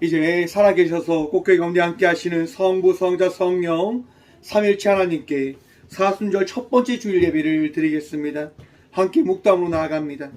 이제 살아계셔서 꽃게 가운데 함께 하시는 성부, 성자, 성령 삼일체 하나님께 사순절 첫 번째 주일 예배를 드리겠습니다. 함께 묵담으로 나아갑니다.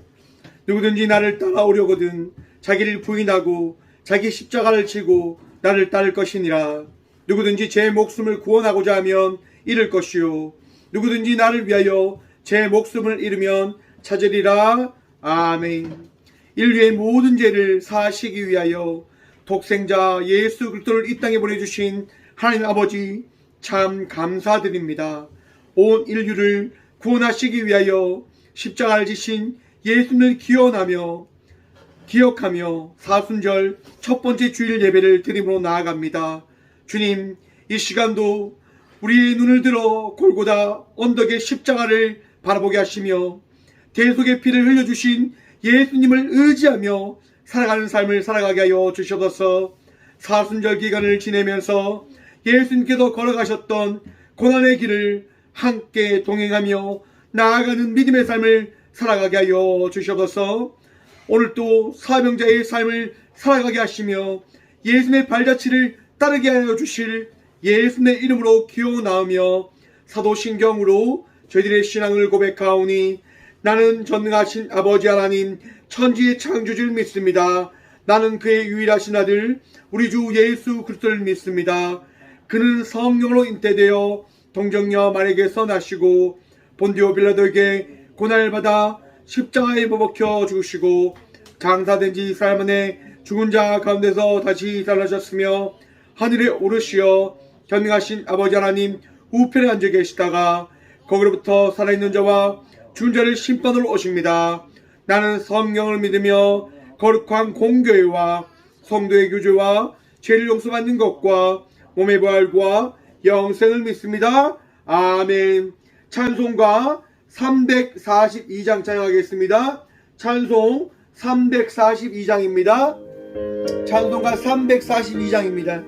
누구든지 나를 따라오려거든 자기를 부인하고 자기 십자가를 지고 나를 따를 것이니라. 누구든지 제 목숨을 구원하고자 하면 잃을 것이요 누구든지 나를 위하여 제 목숨을 잃으면 찾으리라. 아멘. 인류의 모든 죄를 사하시기 위하여 독생자 예수 그리스도를 이 땅에 보내주신 하나님 아버지 참 감사드립니다. 온 인류를 구원하시기 위하여 십자가를 지신 예수님을 기억하며 사순절 첫 번째 주일 예배를 드림으로 나아갑니다. 주님, 이 시간도 우리의 눈을 들어 골고다 언덕의 십자가를 바라보게 하시며 대속의 피를 흘려주신 예수님을 의지하며 살아가는 삶을 살아가게 하여 주시옵소서. 사순절 기간을 지내면서 예수님께서 걸어가셨던 고난의 길을 함께 동행하며 나아가는 믿음의 삶을 살아가게 하여 주시옵소서. 오늘도 사명자의 삶을 살아가게 하시며 예수님의 발자취를 따르게 하여 주실 예수님의 이름으로 기원하오며 사도신경으로 저희들의 신앙을 고백하오니 나는 전능하신 아버지 하나님 천지의 창조주를 믿습니다. 나는 그의 유일하신 아들 우리 주 예수 그리스도를 믿습니다. 그는 성령으로 잉태되어 동정녀 마리아에게서 나시고 본디오 빌라도에게 고난을 받아 십자가에 못 박혀 죽으시고 장사된 지 4일 만에 죽은 자 가운데서 다시 살아나셨으며 하늘에 오르시어 전능하신 아버지 하나님 우편에 앉아 계시다가 거기로부터 살아있는 자와 죽은 자를 심판으로 오십니다. 나는 성령을 믿으며 거룩한 공교회와 성도의 교제와 죄를 용서받는 것과 몸의 부활과 영생을 믿습니다. 아멘. 찬송가 342장 찬양하겠습니다. 찬송 342장입니다. 찬송가 342장입니다.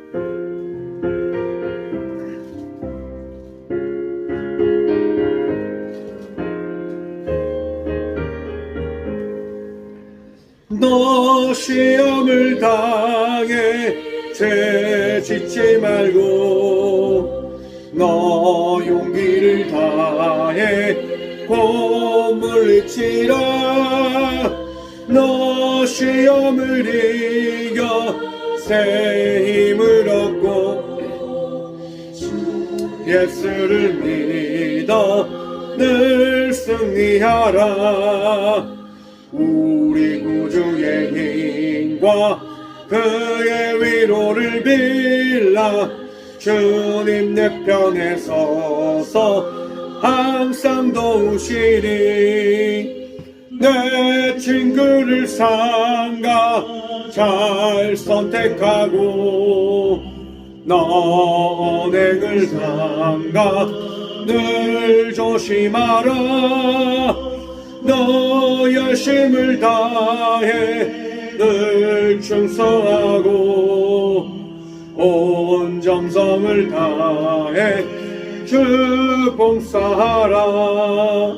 너 시험을 당해 죄짓지 말고 너 용기를 다해 곰을 잊지라. 너 시험을 이겨 새 힘을 얻고 예수를 믿어 늘 승리하라. 우리 구주의 힘과 그의 위로를 빌라. 주님 내 편에 서서 항상 도우시리. 내 친구를 삼가 잘 선택하고 너 언행을 삼가 늘 조심하라. 너 열심을 다해 늘 충성하고 온 정성을 다해 주 봉사하라.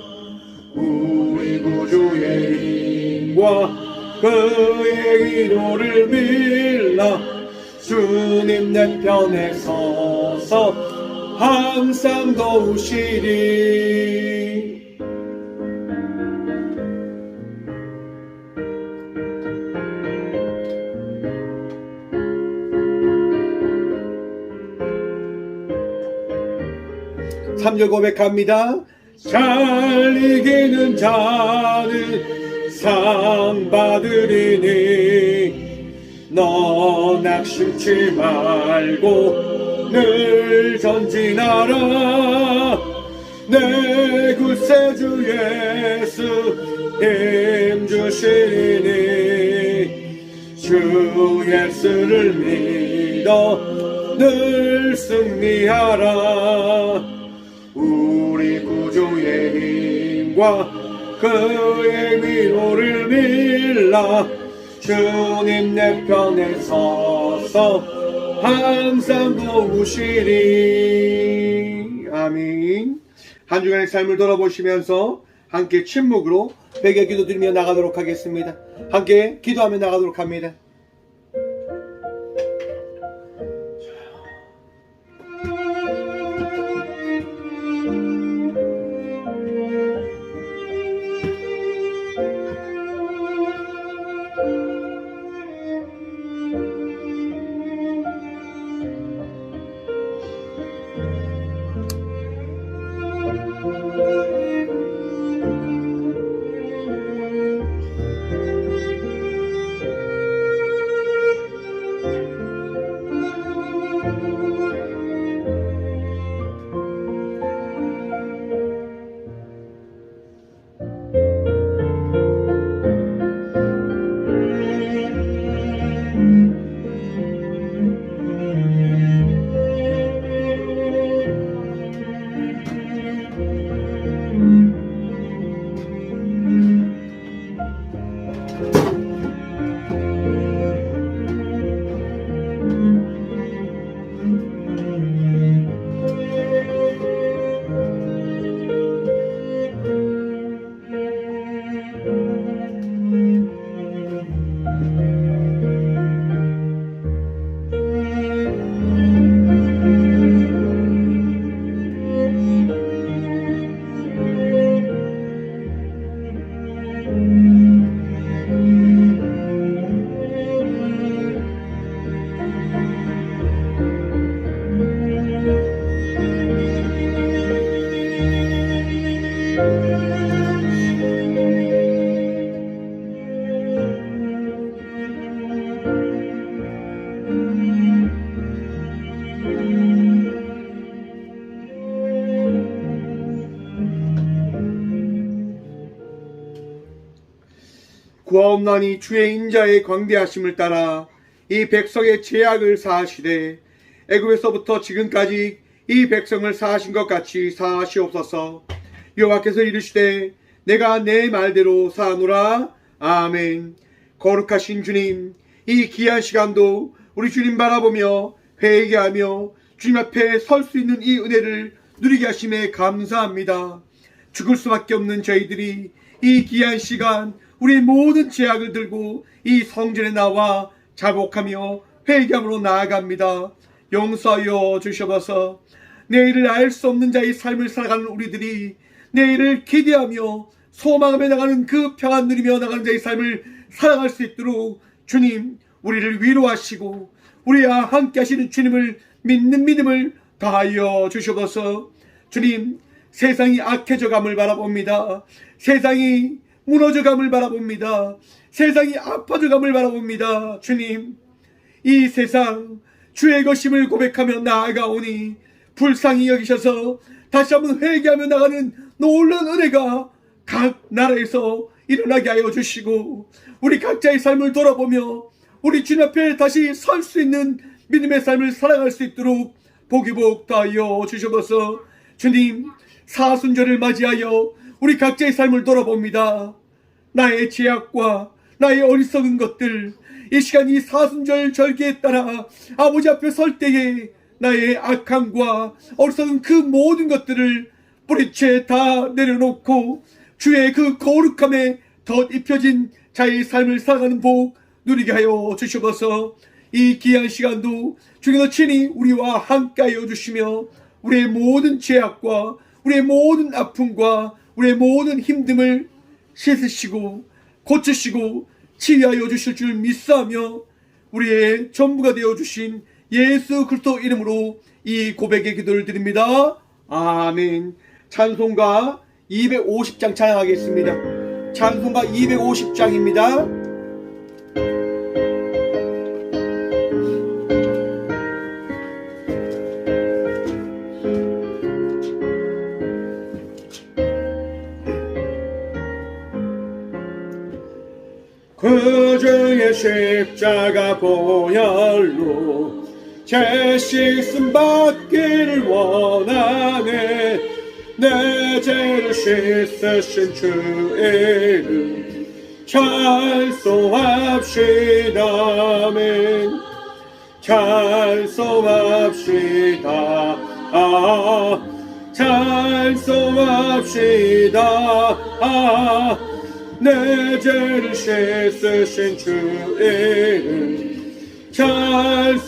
우리 구주의 힘과 그의 위로를 빌라. 주님 내 편에 서서 항상 도우시리. 삼절 고백합니다. 잘 이기는 자는 상 받으리니 너 낙심치 말고 늘 전진하라. 내 구세주 예수 힘 주시리니 주 예수를 믿어 늘 승리하라. 우리 구주의 힘과 그의 위로를 빌라. 주님 내 편에 서서 항상 도우시리. 아멘. 한 주간의 삶을 돌아보시면서 함께 침묵으로 베개 기도드리며 나가도록 하겠습니다. 함께 기도하며 나가도록 합니다. 구하옵나니 주의 인자의 광대하심을 따라 이 백성의 죄악을 사하시되 애굽에서부터 지금까지 이 백성을 사하신 것 같이 사하시옵소서. 여호와께서 이르시되 내가 내 말대로 사하노라. 아멘. 거룩하신 주님, 이 귀한 시간도 우리 주님 바라보며 회개하며 주님 앞에 설 수 있는 이 은혜를 누리게 하심에 감사합니다. 죽을 수밖에 없는 저희들이 이 귀한 시간 우리의 모든 죄악을 들고 이 성전에 나와 자복하며 회개함으로 나아갑니다. 용서하여 주셔서 내일을 알 수 없는 자의 삶을 살아가는 우리들이 내일을 기대하며 소망하며 나가는 그 평안 누리며 나가는 자의 삶을 살아갈 수 있도록 주님 우리를 위로하시고 우리와 함께 하시는 주님을 믿는 믿음을 다하여 주셔서 주님, 세상이 악해져감을 바라봅니다. 세상이 무너져감을 바라봅니다. 세상이 아파져감을 바라봅니다. 주님, 이 세상 주의 것임을 고백하며 나아가오니 불쌍히 여기셔서 다시 한번 회개하며 나가는 놀라운 은혜가 각 나라에서 일어나게 하여 주시고 우리 각자의 삶을 돌아보며 우리 주님 앞에 다시 설 수 있는 믿음의 삶을 살아갈 수 있도록 복이 복다하여 주셔서 주님, 사순절을 맞이하여 우리 각자의 삶을 돌아봅니다. 나의 죄악과 나의 어리석은 것들, 이 시간 이 사순절 절기에 따라 아버지 앞에 설 때에 나의 악함과 어리석은 그 모든 것들을 뿌리채 다 내려놓고 주의 그 거룩함에 덧 입혀진 자의 삶을 살아가는 복 누리게 하여 주시옵소서. 이 귀한 시간도 주께서 친히 우리와 함께하여 주시며 우리의 모든 죄악과 우리의 모든 아픔과 우리의 모든 힘듦을 씻으시고 고치시고 치유하여 주실 줄 믿사하며 우리의 전부가 되어 주신 예수 그리스도 이름으로 이 고백의 기도를 드립니다. 아멘. 찬송가 250장 찬양하겠습니다. 찬송가 250장입니다. 그 중에 십자가 보혈로 제 씻음 받기를 원하네. 내 죄를 씻으신 주 이름 찬송합시다. 아멘. 찬송합시다. 찬송합시다. 내 죄를 씻으신 주 이름 찬송합시다.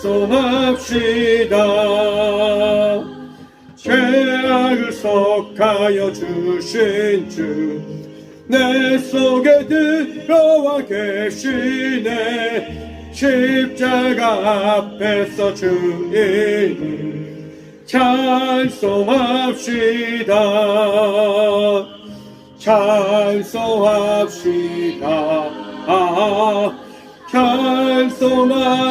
죄악을 속하여 주신 주 내 속에 들어와 계시네. 십자가 앞에서 주 이름 찬송합시다. 찬송합시다. 찬송합시다.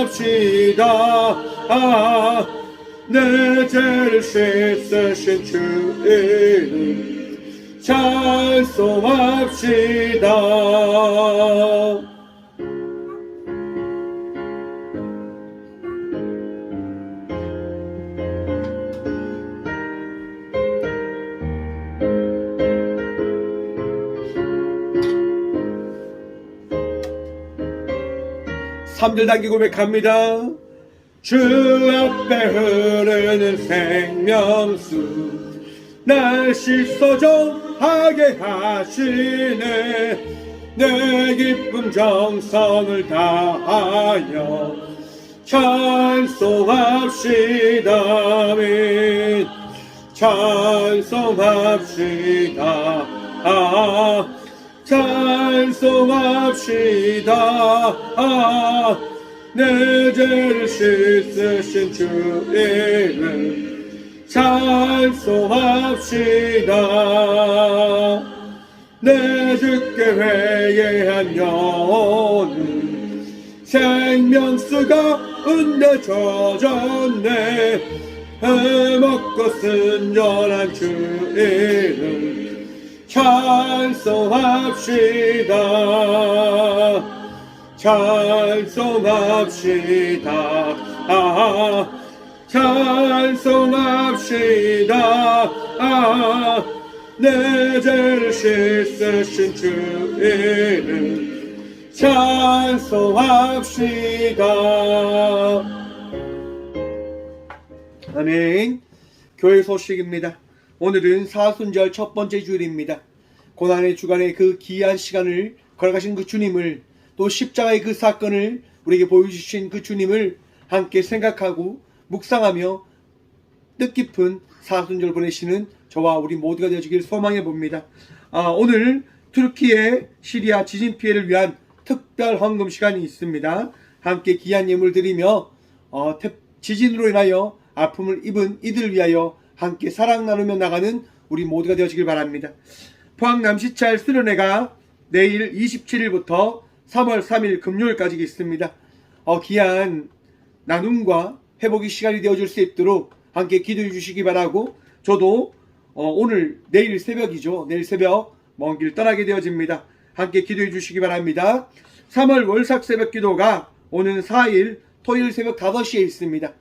내 죄를 씻으신 주 이름 찬송합시다. 삼절 단기 고백합니다. 주 앞에 흐르는 생명수 날 씻어 정하게 하시네. 내 기쁨 정성을 다하여 찬송합시다. 아멘. 찬송합시다. 찬송합시다. 내 죄를 씻으신 주 이름 찬송합시다. 내 주께 회개한 영혼은 생명수가 은대 젖었네. 해먹고 순전한 주 이름 찬송합시다. 찬송합시다. 찬송합시다. 내 죄를 씻으신 주의는 찬송합시다. 아멘. 교회 소식입니다. 오늘은 사순절 첫 번째 주일입니다. 고난의 주간에 그 귀한 시간을 걸어가신 그 주님을, 또 십자가의 그 사건을 우리에게 보여주신 그 주님을 함께 생각하고 묵상하며 뜻깊은 사순절 보내시는 저와 우리 모두가 되어주길 소망해 봅니다. 오늘 투르키의 시리아 지진 피해를 위한 특별 헌금 시간이 있습니다. 함께 귀한 예물 드리며 지진으로 인하여 아픔을 입은 이들을 위하여 함께 사랑 나누며 나가는 우리 모두가 되어주길 바랍니다. 포항 남시찰 수련회가 내일 27일부터 3월 3일 금요일까지 있습니다. 귀한 나눔과 회복의 시간이 되어줄 수 있도록 함께 기도해 주시기 바라고, 저도 내일 새벽이죠. 내일 새벽 먼 길 떠나게 되어집니다. 함께 기도해 주시기 바랍니다. 3월 월삭 새벽 기도가 오는 4일 토요일 새벽 5시에 있습니다.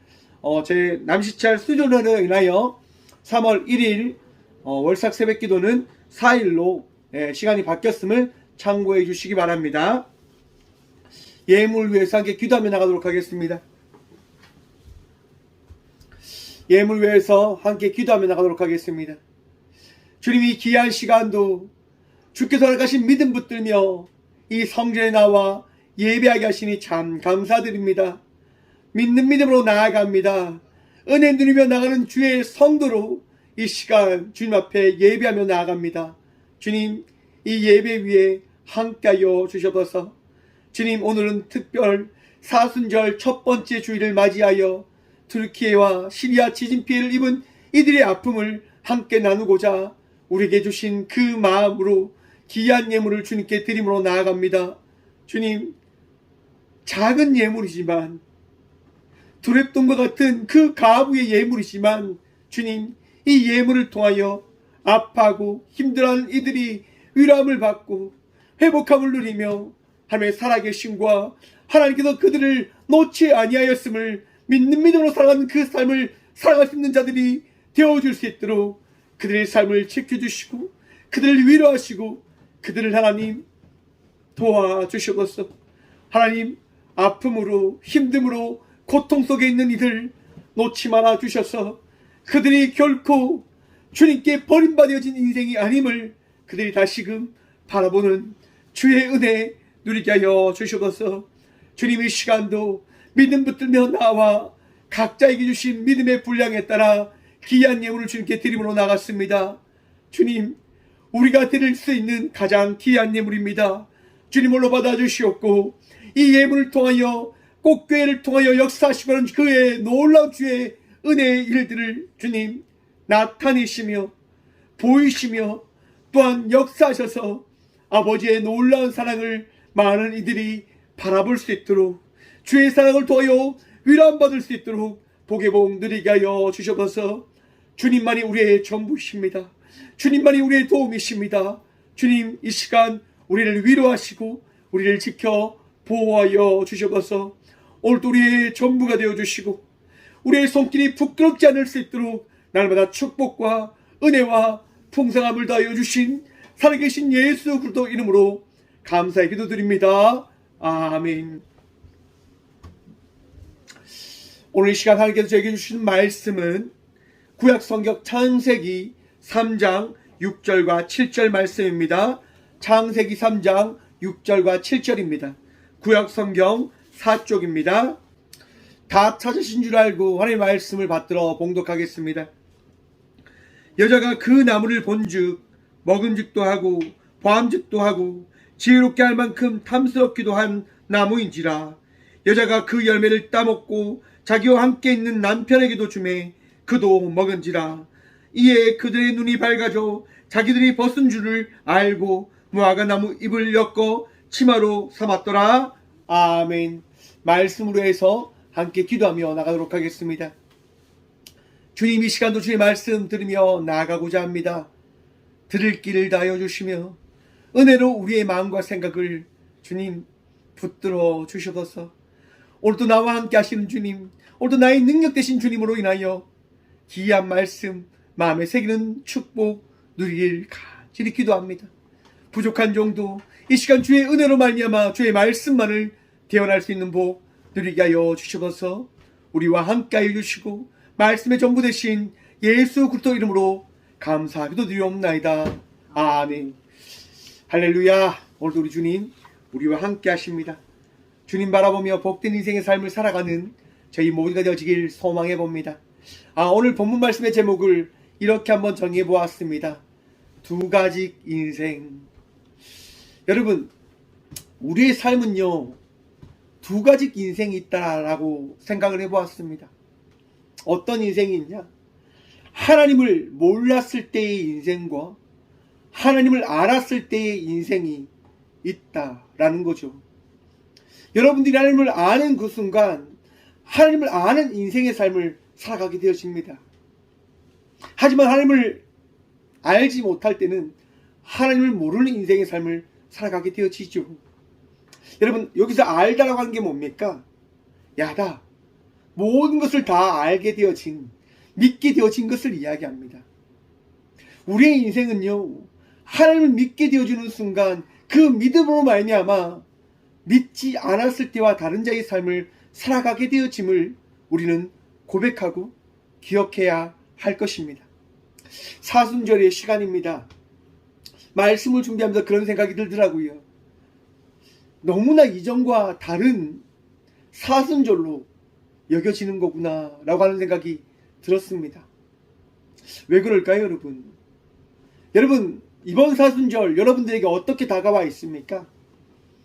제 남시찰 수련회로 인하여 3월 1일 월삭 새벽 기도는 4일로 시간이 바뀌었음을 참고해 주시기 바랍니다. 예물 위해서 함께 기도하며 나가도록 하겠습니다. 예물 위해서 함께 기도하며 나가도록 하겠습니다. 주님이 귀한 시간도 주께서 허락하신 믿음 붙들며 이 성전에 나와 예배하게 하시니 참 감사드립니다. 믿는 믿음으로 나아갑니다. 은혜 누리며 나가는 주의 성도로 이 시간 주님 앞에 예배하며 나아갑니다. 주님, 이 예배 위에 함께하여 주셔서 주님, 오늘은 특별 사순절 첫 번째 주일을 맞이하여 투르키예와 시리아 지진 피해를 입은 이들의 아픔을 함께 나누고자 우리에게 주신 그 마음으로 귀한 예물을 주님께 드림으로 나아갑니다. 주님, 작은 예물이지만 두랩돈과 같은 그 가부의 예물이지만 주님, 이 예물을 통하여 아파하고 힘들어하는 이들이 위로함을 받고 회복함을 누리며 하나님의 살아계심과 하나님께서 그들을 놓지 아니하였음을 믿는 믿음으로 살아가는 그 삶을 살아갈 수 있는 자들이 되어줄 수 있도록 그들의 삶을 지켜주시고 그들을 위로하시고 그들을 하나님 도와주시옵소서. 하나님, 아픔으로 힘듦으로 고통 속에 있는 이들 놓지 말아 주셔서 그들이 결코 주님께 버림받아진 인생이 아님을 그들이 다시금 바라보는 주의 은혜 누리게 하여 주시옵소서. 주님, 이 시간도 믿음 붙들며 나와 각자에게 주신 믿음의 분량에 따라 귀한 예물을 주님께 드림으로 나갔습니다. 주님, 우리가 드릴 수 있는 가장 귀한 예물입니다. 주님으로 받아주시옵고 이 예물을 통하여 꽃교회를 통하여 역사하시는 그의 놀라운 주의 은혜의 일들을 주님 나타내시며 보이시며 또한 역사하셔서 아버지의 놀라운 사랑을 많은 이들이 바라볼 수 있도록 주의 사랑을 통하여 위로받을 수 있도록 복의 복 누리게 하여 주셔서 주님만이 우리의 전부이십니다. 주님만이 우리의 도움이십니다. 주님, 이 시간 우리를 위로하시고 우리를 지켜 보호하여 주셔서 오늘도 우리의 전부가 되어주시고 우리의 손길이 부끄럽지 않을 수 있도록 날마다 축복과 은혜와 풍성함을 다하여 주신 살아계신 예수 그리스도 이름으로 감사의 기도드립니다. 아멘. 오늘 이 시간 하나님께서 저에게 주신 말씀은 구약성경 창세기 3장 6절과 7절 말씀입니다. 창세기 3장 6절과 7절입니다. 구약성경 4쪽입니다. 다 찾으신 줄 알고 하나님의 말씀을 받들어 봉독하겠습니다. 여자가 그 나무를 본즉 먹음직도 하고 보암직도 하고 지혜롭게 할 만큼 탐스럽기도 한 나무인지라. 여자가 그 열매를 따먹고 자기와 함께 있는 남편에게도 주매 그도 먹은지라. 이에 그들의 눈이 밝아져 자기들이 벗은 줄을 알고 무화과 나무 잎을 엮어 치마로 삼았더라. 아멘. 말씀으로 해서 함께 기도하며 나가도록 하겠습니다. 주님, 이 시간도 주의 말씀 들으며 나아가고자 합니다. 들을 길을 다하여 주시며 은혜로 우리의 마음과 생각을 주님 붙들어 주셔서 오늘도 나와 함께 하시는 주님, 오늘도 나의 능력 되신 주님으로 인하여 귀한 말씀 마음에 새기는 축복 누리길 간절히 기도합니다. 부족한 정도 이 시간 주의 은혜로 말미암아 주의 말씀만을 대언할 수 있는 복 누리게 하여 주시옵소서. 우리와 함께 하여 주시고 말씀의 전부 되신 예수 그리스도 이름으로 감사하기도 드리옵나이다. 아멘. 할렐루야. 오늘도 우리 주님 우리와 함께 하십니다. 주님 바라보며 복된 인생의 삶을 살아가는 저희 모두가 되어지길 소망해 봅니다. 오늘 본문 말씀의 제목을 이렇게 한번 정해 보았습니다. 두 가지 인생. 여러분, 우리의 삶은요, 두 가지 인생이 있다라고 생각을 해보았습니다. 어떤 인생이 있냐? 하나님을 몰랐을 때의 인생과 하나님을 알았을 때의 인생이 있다라는 거죠. 여러분들이 하나님을 아는 그 순간 하나님을 아는 인생의 삶을 살아가게 되어집니다. 하지만 하나님을 알지 못할 때는 하나님을 모르는 인생의 삶을 살아가게 되어지죠. 여러분, 여기서 알다라고 하는 게 뭡니까? 나 모든 것을 다 알게 되어진, 믿게 되어진 것을 이야기합니다. 우리의 인생은요, 하나님을 믿게 되어주는 순간 그 믿음으로 말미암아 믿지 않았을 때와 다른 자의 삶을 살아가게 되어짐을 우리는 고백하고 기억해야 할 것입니다. 사순절의 시간입니다. 말씀을 준비하면서 그런 생각이 들더라고요. 너무나 이전과 다른 사순절로 여겨지는 거구나 라고 하는 생각이 들었습니다. 왜 그럴까요, 여러분? 여러분, 이번 사순절 여러분들에게 어떻게 다가와 있습니까?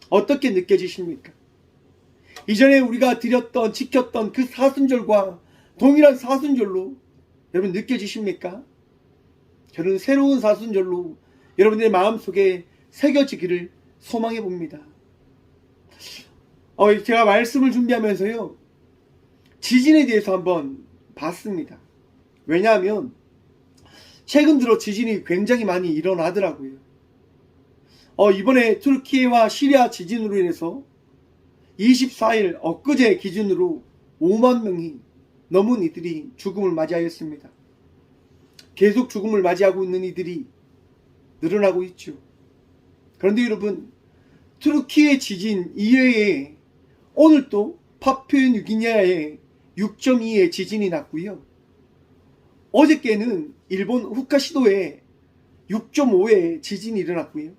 어떻게 느껴지십니까? 이전에 우리가 드렸던, 지켰던 그 사순절과 동일한 사순절로 여러분 느껴지십니까? 저는 새로운 사순절로 여러분들의 마음속에 새겨지기를 소망해 봅니다. 제가 말씀을 준비하면서요, 지진에 대해서 한번 봤습니다. 왜냐하면 최근 들어 지진이 굉장히 많이 일어나더라고요. 이번에 투르키예와 시리아 지진으로 인해서 24일 엊그제 기준으로 5만 명이 넘은 이들이 죽음을 맞이하였습니다. 계속 죽음을 맞이하고 있는 이들이 늘어나고 있죠. 그런데 여러분, 투르키의 지진 이외에 오늘 또 파푸아뉴기니아에 6.2의 지진이 났고요. 어저께는 일본 홋카이도에 6.5의 지진이 일어났고요.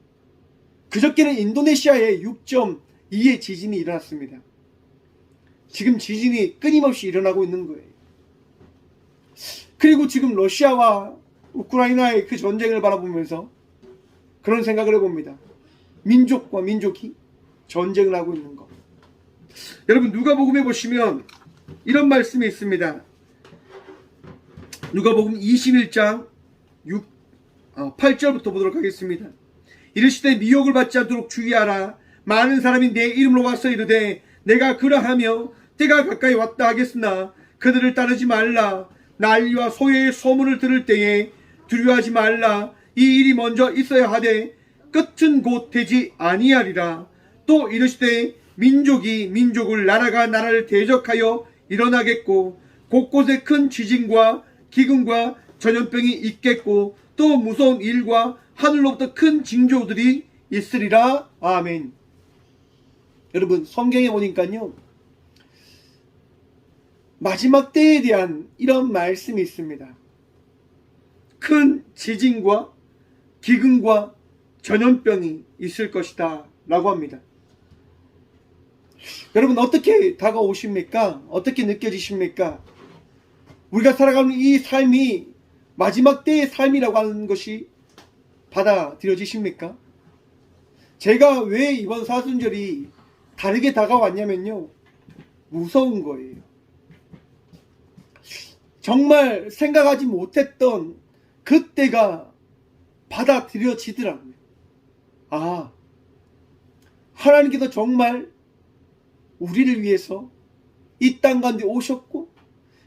그저께는 인도네시아에 6.2의 지진이 일어났습니다. 지금 지진이 끊임없이 일어나고 있는 거예요. 그리고 지금 러시아와 우크라이나의 그 전쟁을 바라보면서 그런 생각을 해봅니다. 민족과 민족이 전쟁을 하고 있는 것. 여러분, 누가복음에 보시면 이런 말씀이 있습니다. 누가복음 21장 8절부터 보도록 하겠습니다. 이르시되 미혹을 받지 않도록 주의하라. 많은 사람이 내 이름으로 와서 이르되 내가 그러하며 때가 가까이 왔다 하겠으나 그들을 따르지 말라. 난리와 소외의 소문을 들을 때에 두려워하지 말라. 이 일이 먼저 있어야 하되 끝은 곧 되지 아니하리라. 또 이르시되 민족이 민족을, 나라가 나라를 대적하여 일어나겠고 곳곳에 큰 지진과 기근과 전염병이 있겠고 또 무서운 일과 하늘로부터 큰 징조들이 있으리라. 아멘. 여러분, 성경에 보니까요, 마지막 때에 대한 이런 말씀이 있습니다. 큰 지진과 기근과 전염병이 있을 것이다 라고 합니다. 여러분, 어떻게 다가오십니까? 어떻게 느껴지십니까? 우리가 살아가는 이 삶이 마지막 때의 삶이라고 하는 것이 받아들여지십니까? 제가 왜 이번 사순절이 다르게 다가왔냐면요, 무서운 거예요. 정말 생각하지 못했던 그때가 받아들여지더라고요. 하나님께서 정말 우리를 위해서 이 땅 가운데 오셨고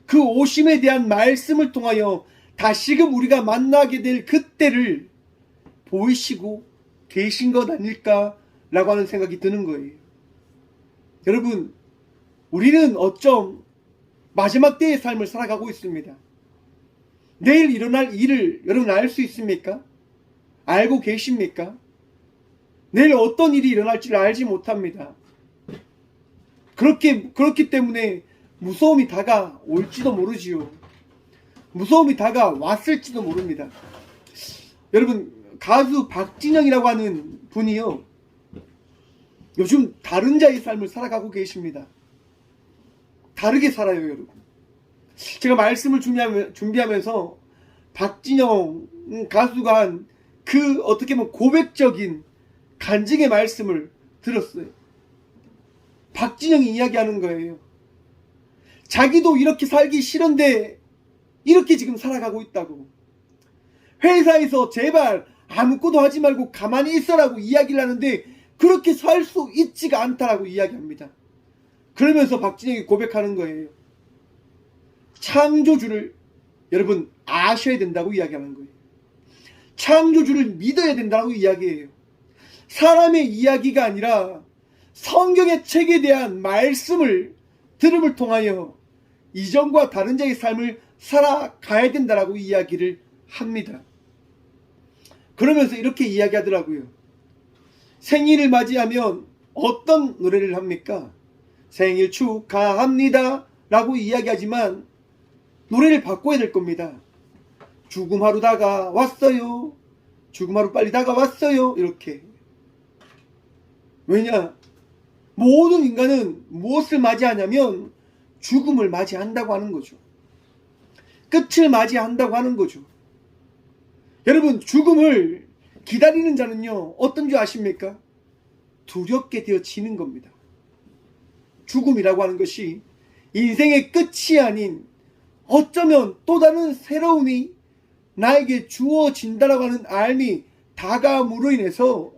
그 오심에 대한 말씀을 통하여 다시금 우리가 만나게 될 그때를 보이시고 계신 것 아닐까라고 하는 생각이 드는 거예요. 여러분, 우리는 어쩜 마지막 때의 삶을 살아가고 있습니다. 내일 일어날 일을 여러분 알 수 있습니까? 알고 계십니까? 내일 어떤 일이 일어날지를 알지 못합니다. 그렇기 때문에 무서움이 다가올지도 모르지요. 무서움이 다가왔을지도 모릅니다. 여러분, 가수 박진영이라고 하는 분이요, 요즘 다른 자의 삶을 살아가고 계십니다. 다르게 살아요, 여러분. 제가 말씀을 준비하면서 박진영 가수가 한 그 어떻게 보면 고백적인 간증의 말씀을 들었어요. 박진영이 이야기하는 거예요. 자기도 이렇게 살기 싫은데 이렇게 지금 살아가고 있다고. 회사에서 제발 아무것도 하지 말고 가만히 있어라고 이야기를 하는데 그렇게 살 수 있지가 않다라고 이야기합니다. 그러면서 박진영이 고백하는 거예요. 창조주를 여러분 아셔야 된다고 이야기하는 거예요. 창조주를 믿어야 된다고 이야기해요. 사람의 이야기가 아니라 성경의 책에 대한 말씀을 들음을 통하여 이전과 다른 자의 삶을 살아가야 된다라고 이야기를 합니다. 그러면서 이렇게 이야기하더라고요. 생일을 맞이하면 어떤 노래를 합니까? 생일 축하합니다 라고 이야기하지만 노래를 바꿔야 될 겁니다. 죽음 하루 다가왔어요. 죽음 하루 빨리 다가왔어요. 이렇게. 왜냐? 모든 인간은 무엇을 맞이하냐면 죽음을 맞이한다고 하는 거죠. 끝을 맞이한다고 하는 거죠. 여러분, 죽음을 기다리는 자는요, 어떤 줄 아십니까? 두렵게 되어지는 겁니다. 죽음이라고 하는 것이 인생의 끝이 아닌 어쩌면 또 다른 새로움이 나에게 주어진다라고 하는 알미 다가옴으로 인해서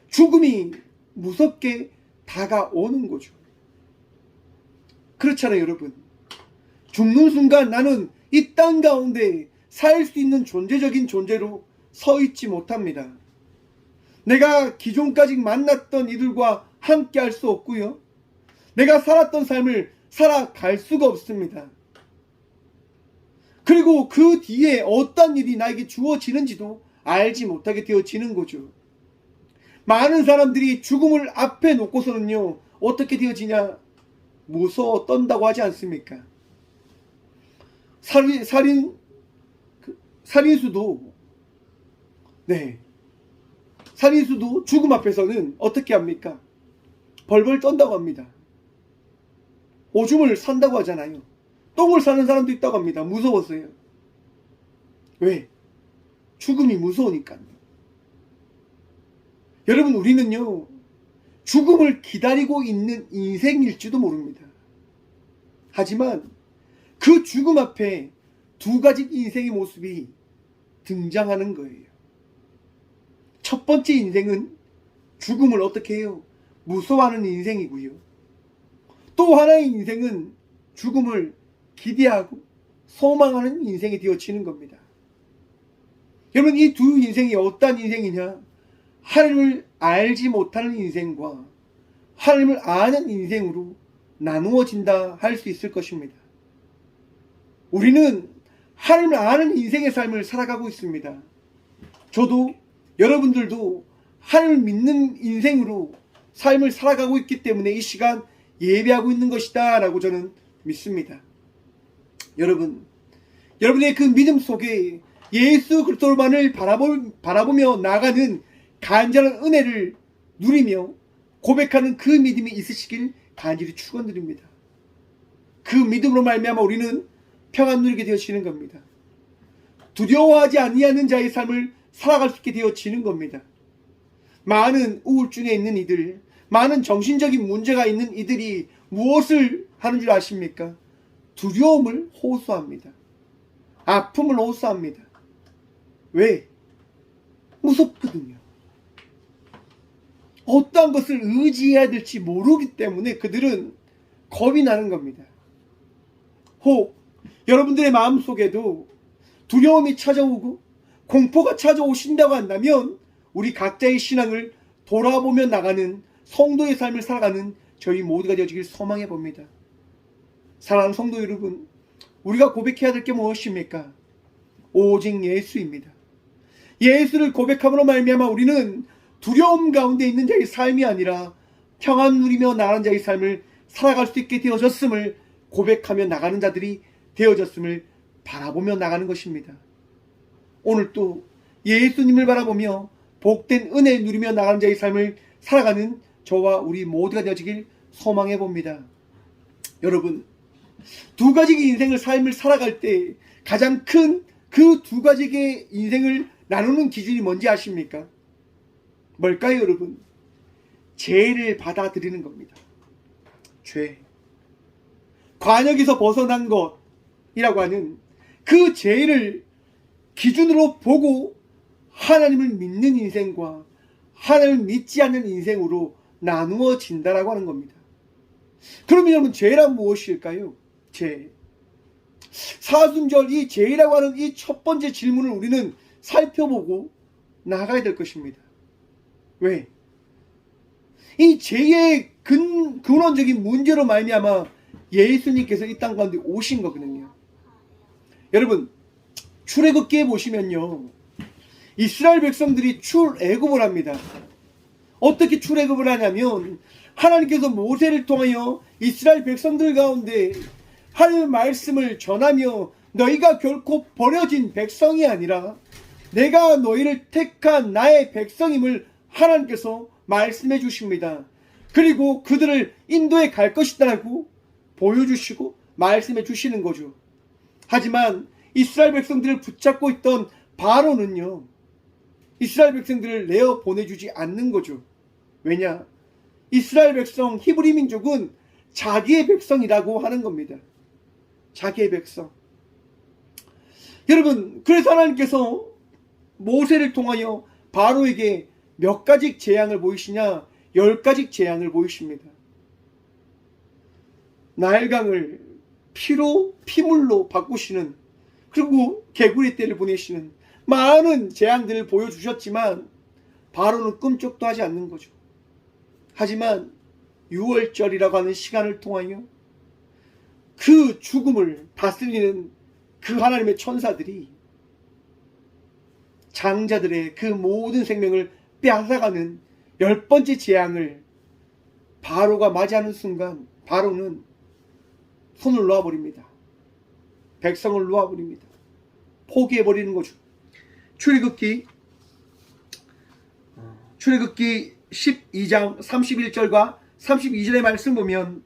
죽음이 무섭게 다가오는 거죠. 그렇잖아요, 여러분. 죽는 순간 나는 이 땅 가운데 살 수 있는 존재적인 존재로 서 있지 못합니다. 내가 기존까지 만났던 이들과 함께 할 수 없고요. 내가 살았던 삶을 살아갈 수가 없습니다. 그리고 그 뒤에 어떤 일이 나에게 주어지는지도 알지 못하게 되어지는 거죠. 많은 사람들이 죽음을 앞에 놓고서는요, 어떻게 되어지냐? 무서워 떤다고 하지 않습니까? 살인수도 죽음 앞에서는 어떻게 합니까? 벌벌 떤다고 합니다. 오줌을 산다고 하잖아요. 똥을 싸는 사람도 있다고 합니다. 무서웠어요. 왜? 죽음이 무서우니까요. 여러분, 우리는요, 죽음을 기다리고 있는 인생일지도 모릅니다. 하지만 그 죽음 앞에 두 가지 인생의 모습이 등장하는 거예요. 첫 번째 인생은 죽음을 어떻게 해요? 무서워하는 인생이고요. 또 하나의 인생은 죽음을 기대하고 소망하는 인생이 되어지는 겁니다. 여러분, 이 두 인생이 어떤 인생이냐? 하나님을 알지 못하는 인생과 하나님을 아는 인생으로 나누어진다 할 수 있을 것입니다. 우리는 하나님을 아는 인생의 삶을 살아가고 있습니다. 저도 여러분들도 하나님을 믿는 인생으로 삶을 살아가고 있기 때문에 이 시간 예배하고 있는 것이다 라고 저는 믿습니다. 여러분의 그 믿음 속에 예수 그리스도만을 바라보며 나가는 간절한 은혜를 누리며 고백하는 그 믿음이 있으시길 간절히 축원드립니다. 그 믿음으로 말미암아 우리는 평안 누리게 되어지는 겁니다. 두려워하지 아니하는 자의 삶을 살아갈 수 있게 되어지는 겁니다. 많은 우울증에 있는 이들, 많은 정신적인 문제가 있는 이들이 무엇을 하는 줄 아십니까? 두려움을 호소합니다. 아픔을 호소합니다. 왜? 무섭거든요. 어떠한 것을 의지해야 될지 모르기 때문에 그들은 겁이 나는 겁니다. 혹 여러분들의 마음속에도 두려움이 찾아오고 공포가 찾아오신다고 한다면 우리 각자의 신앙을 돌아보며 나가는 성도의 삶을 살아가는 저희 모두가 되어지길 소망해 봅니다. 사랑하는 성도 여러분, 우리가 고백해야 될 게 무엇입니까? 오직 예수입니다. 예수를 고백함으로 말미암아 우리는 두려움 가운데 있는 자의 삶이 아니라 평안 누리며 나가는 자의 삶을 살아갈 수 있게 되어졌음을 고백하며 나가는 자들이 되어졌음을 바라보며 나가는 것입니다. 오늘 또 예수님을 바라보며 복된 은혜 누리며 나가는 자의 삶을 살아가는 저와 우리 모두가 되어지길 소망해 봅니다. 여러분, 두 가지의 인생을 삶을 살아갈 때 가장 큰 그 두 가지의 인생을 나누는 기준이 뭔지 아십니까? 뭘까요, 여러분? 죄를 받아들이는 겁니다. 죄. 관역에서 벗어난 것이라고 하는 그 죄를 기준으로 보고 하나님을 믿는 인생과 하나님을 믿지 않는 인생으로 나누어진다라고 하는 겁니다. 그러면 여러분, 죄란 무엇일까요? 죄. 사순절 이 죄라고 하는 이 첫 번째 질문을 우리는 살펴보고 나가야 될 것입니다. 왜? 이 죄의 근원적인 문제로 말미암아 예수님께서 이 땅 가운데 오신 거거든요. 여러분, 출애굽기에 보시면요, 이스라엘 백성들이 출애굽을 합니다. 어떻게 출애굽을 하냐면 하나님께서 모세를 통하여 이스라엘 백성들 가운데 하나님의 말씀을 전하며 너희가 결코 버려진 백성이 아니라 내가 너희를 택한 나의 백성임을 하나님께서 말씀해 주십니다. 그리고 그들을 인도에 갈 것이다라고 보여주시고 말씀해 주시는 거죠. 하지만 이스라엘 백성들을 붙잡고 있던 바로는요, 이스라엘 백성들을 내어 보내주지 않는 거죠. 왜냐? 이스라엘 백성, 히브리 민족은 자기의 백성이라고 하는 겁니다. 자기의 백성. 여러분, 그래서 하나님께서 모세를 통하여 바로에게 몇 가지 재앙을 보이시냐? 10가지 재앙을 보이십니다. 나일강을 피물로 바꾸시는, 그리고 개구리 떼를 보내시는 많은 재앙들을 보여주셨지만 바로는 끔찍도 하지 않는 거죠. 하지만 6월절이라고 하는 시간을 통하여 그 죽음을 다스리는 그 하나님의 천사들이 장자들의 그 모든 생명을 빼앗아가는 10번째 재앙을 바로가 맞이하는 순간 바로는 손을 놓아버립니다. 백성을 놓아버립니다. 포기해버리는 거죠. 출애굽기 12장 31절과 32절의 말씀 보면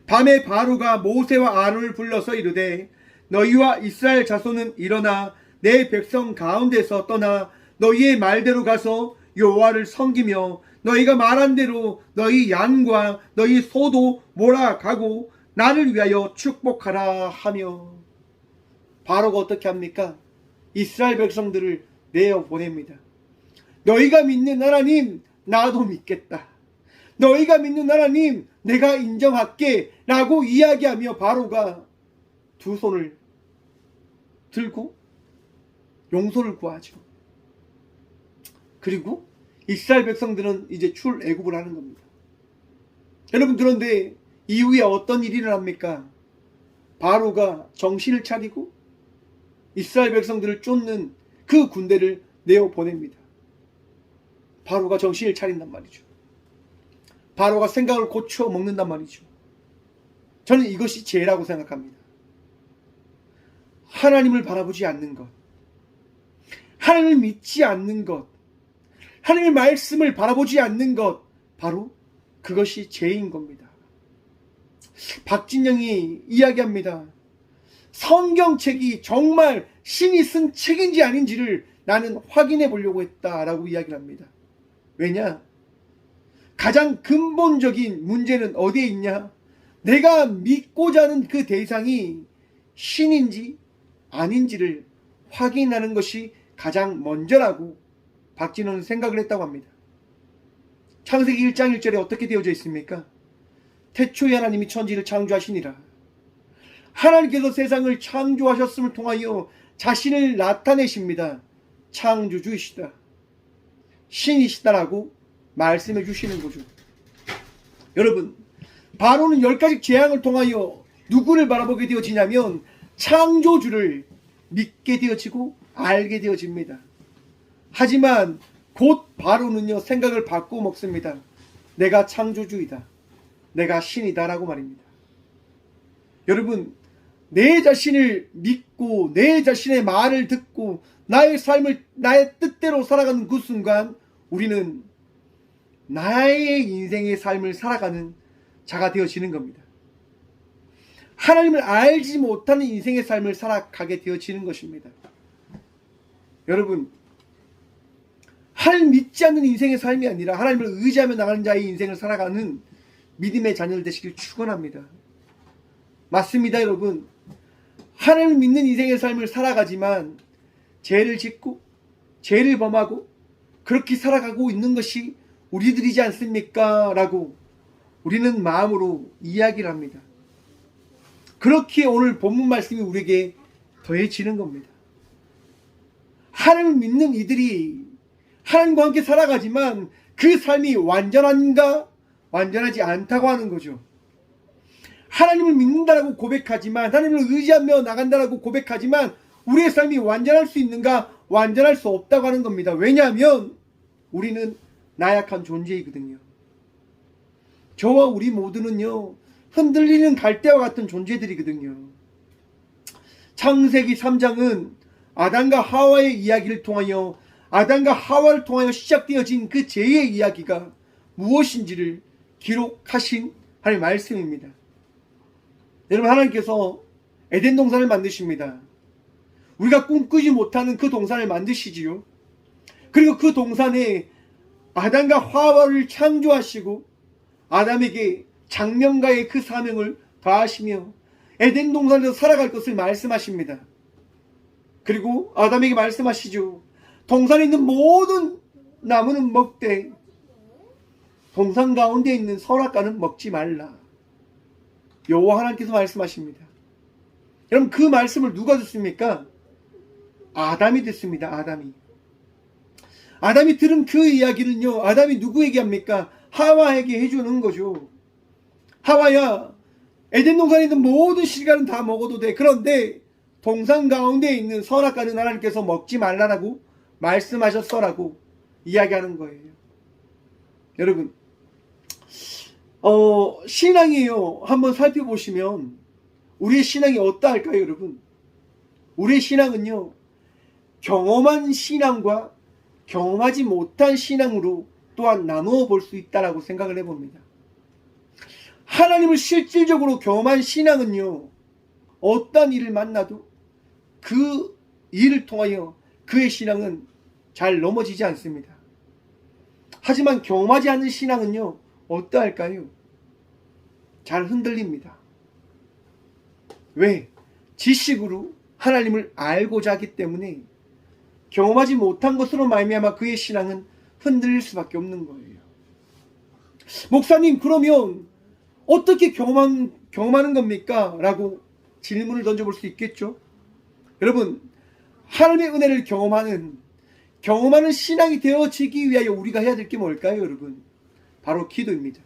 밤에 바로가 모세와 아론을 불러서 이르되 너희와 이스라엘 자손은 일어나 내 백성 가운데서 떠나 너희의 말대로 가서 여호와를 섬기며 너희가 말한 대로 너희 양과 너희 소도 몰아가고 나를 위하여 축복하라 하며, 바로가 어떻게 합니까? 이스라엘 백성들을 내어 보냅니다. 너희가 믿는 하나님 나도 믿겠다. 너희가 믿는 하나님 내가 인정할게 라고 이야기하며 바로가 두 손을 들고 용서를 구하죠. 그리고 이스라엘 백성들은 이제 출애굽을 하는 겁니다. 여러분, 그런데 이후에 어떤 일이 일어납니까? 바로가 정신을 차리고 이스라엘 백성들을 쫓는 그 군대를 내어 보냅니다. 바로가 정신을 차린단 말이죠. 바로가 생각을 고쳐 먹는단 말이죠. 저는 이것이 죄라고 생각합니다. 하나님을 바라보지 않는 것, 하나님을 믿지 않는 것, 하나님의 말씀을 바라보지 않는 것, 바로 그것이 죄인 겁니다. 박진영이 이야기합니다. 성경책이 정말 신이 쓴 책인지 아닌지를 나는 확인해 보려고 했다라고 이야기를 합니다. 왜냐? 가장 근본적인 문제는 어디에 있냐? 내가 믿고자 하는 그 대상이 신인지 아닌지를 확인하는 것이 가장 먼저라고 박진원은 생각을 했다고 합니다. 창세기 1장 1절에 어떻게 되어져 있습니까? 태초에 하나님이 천지를 창조하시니라. 하나님께서 세상을 창조하셨음을 통하여 자신을 나타내십니다. 창조주이시다. 신이시다라고 말씀해 주시는 거죠. 여러분, 바로는 10가지 재앙을 통하여 누구를 바라보게 되어지냐면 창조주를 믿게 되어지고 알게 되어집니다. 하지만 곧 바로는요, 생각을 바꾸어 먹습니다. 내가 창조주이다, 내가 신이다 라고 말입니다. 여러분, 내 자신을 믿고 내 자신의 말을 듣고 나의 삶을 나의 뜻대로 살아가는 그 순간 우리는 나의 인생의 삶을 살아가는 자가 되어지는 겁니다. 하나님을 알지 못하는 인생의 삶을 살아가게 되어지는 것입니다. 여러분, 하나님 믿지 않는 인생의 삶이 아니라 하나님을 의지하며 나가는 자의 인생을 살아가는 믿음의 자녀들 되시길 축원합니다. 맞습니다, 여러분. 하나님을 믿는 인생의 삶을 살아가지만 죄를 짓고 죄를 범하고 그렇게 살아가고 있는 것이 우리들이지 않습니까? 라고 우리는 마음으로 이야기를 합니다. 그렇게 오늘 본문 말씀이 우리에게 더해지는 겁니다. 하나님을 믿는 이들이 하나님과 함께 살아가지만 그 삶이 완전한가? 완전하지 않다고 하는 거죠. 하나님을 믿는다라고 고백하지만, 하나님을 의지하며 나간다라고 고백하지만 우리의 삶이 완전할 수 있는가? 완전할 수 없다고 하는 겁니다. 왜냐하면 우리는 나약한 존재이거든요. 저와 우리 모두는요, 흔들리는 갈대와 같은 존재들이거든요. 창세기 3장은 아담과 하와의 이야기를 통하여, 아담과 하와를 통하여 시작되어진 그 죄의 이야기가 무엇인지를 기록하신 하나님의 말씀입니다. 여러분, 하나님께서 에덴 동산을 만드십니다. 우리가 꿈꾸지 못하는 그 동산을 만드시지요. 그리고 그 동산에 아담과 하와를 창조하시고 아담에게 장명가의 그 사명을 다하시며 에덴 동산에서 살아갈 것을 말씀하십니다. 그리고 아담에게 말씀하시죠. 동산에 있는 모든 나무는 먹되 동산 가운데 있는 선악과는 먹지 말라. 여호와 하나님께서 말씀하십니다. 여러분, 그 말씀을 누가 듣습니까? 아담이 듣습니다. 아담이 들은 그 이야기는요, 아담이 누구에게 합니까? 하와에게 해주는 거죠. 하와야, 에덴 동산에 있는 모든 실과는 다 먹어도 돼. 그런데 동산 가운데 있는 선악과는 하나님께서 먹지 말라라고 말씀하셨어라고 이야기하는 거예요. 여러분, 신앙이요, 한번 살펴보시면 우리의 신앙이 어떠할까요, 여러분? 우리의 신앙은요, 경험한 신앙과 경험하지 못한 신앙으로 또한 나누어 볼 수 있다라고 생각을 해봅니다. 하나님을 실질적으로 경험한 신앙은요, 어떤 일을 만나도 그 일을 통하여 그의 신앙은 잘 넘어지지 않습니다. 하지만 경험하지 않는 신앙은요, 어떠할까요? 잘 흔들립니다. 왜? 지식으로 하나님을 알고자 하기 때문에 경험하지 못한 것으로 말미암아 그의 신앙은 흔들릴 수밖에 없는 거예요. 목사님, 그러면 어떻게 경험하는 겁니까? 라고 질문을 던져볼 수 있겠죠. 여러분, 하나님의 은혜를 경험하는 신앙이 되어지기 위하여 우리가 해야 될 게 뭘까요, 여러분? 바로 기도입니다.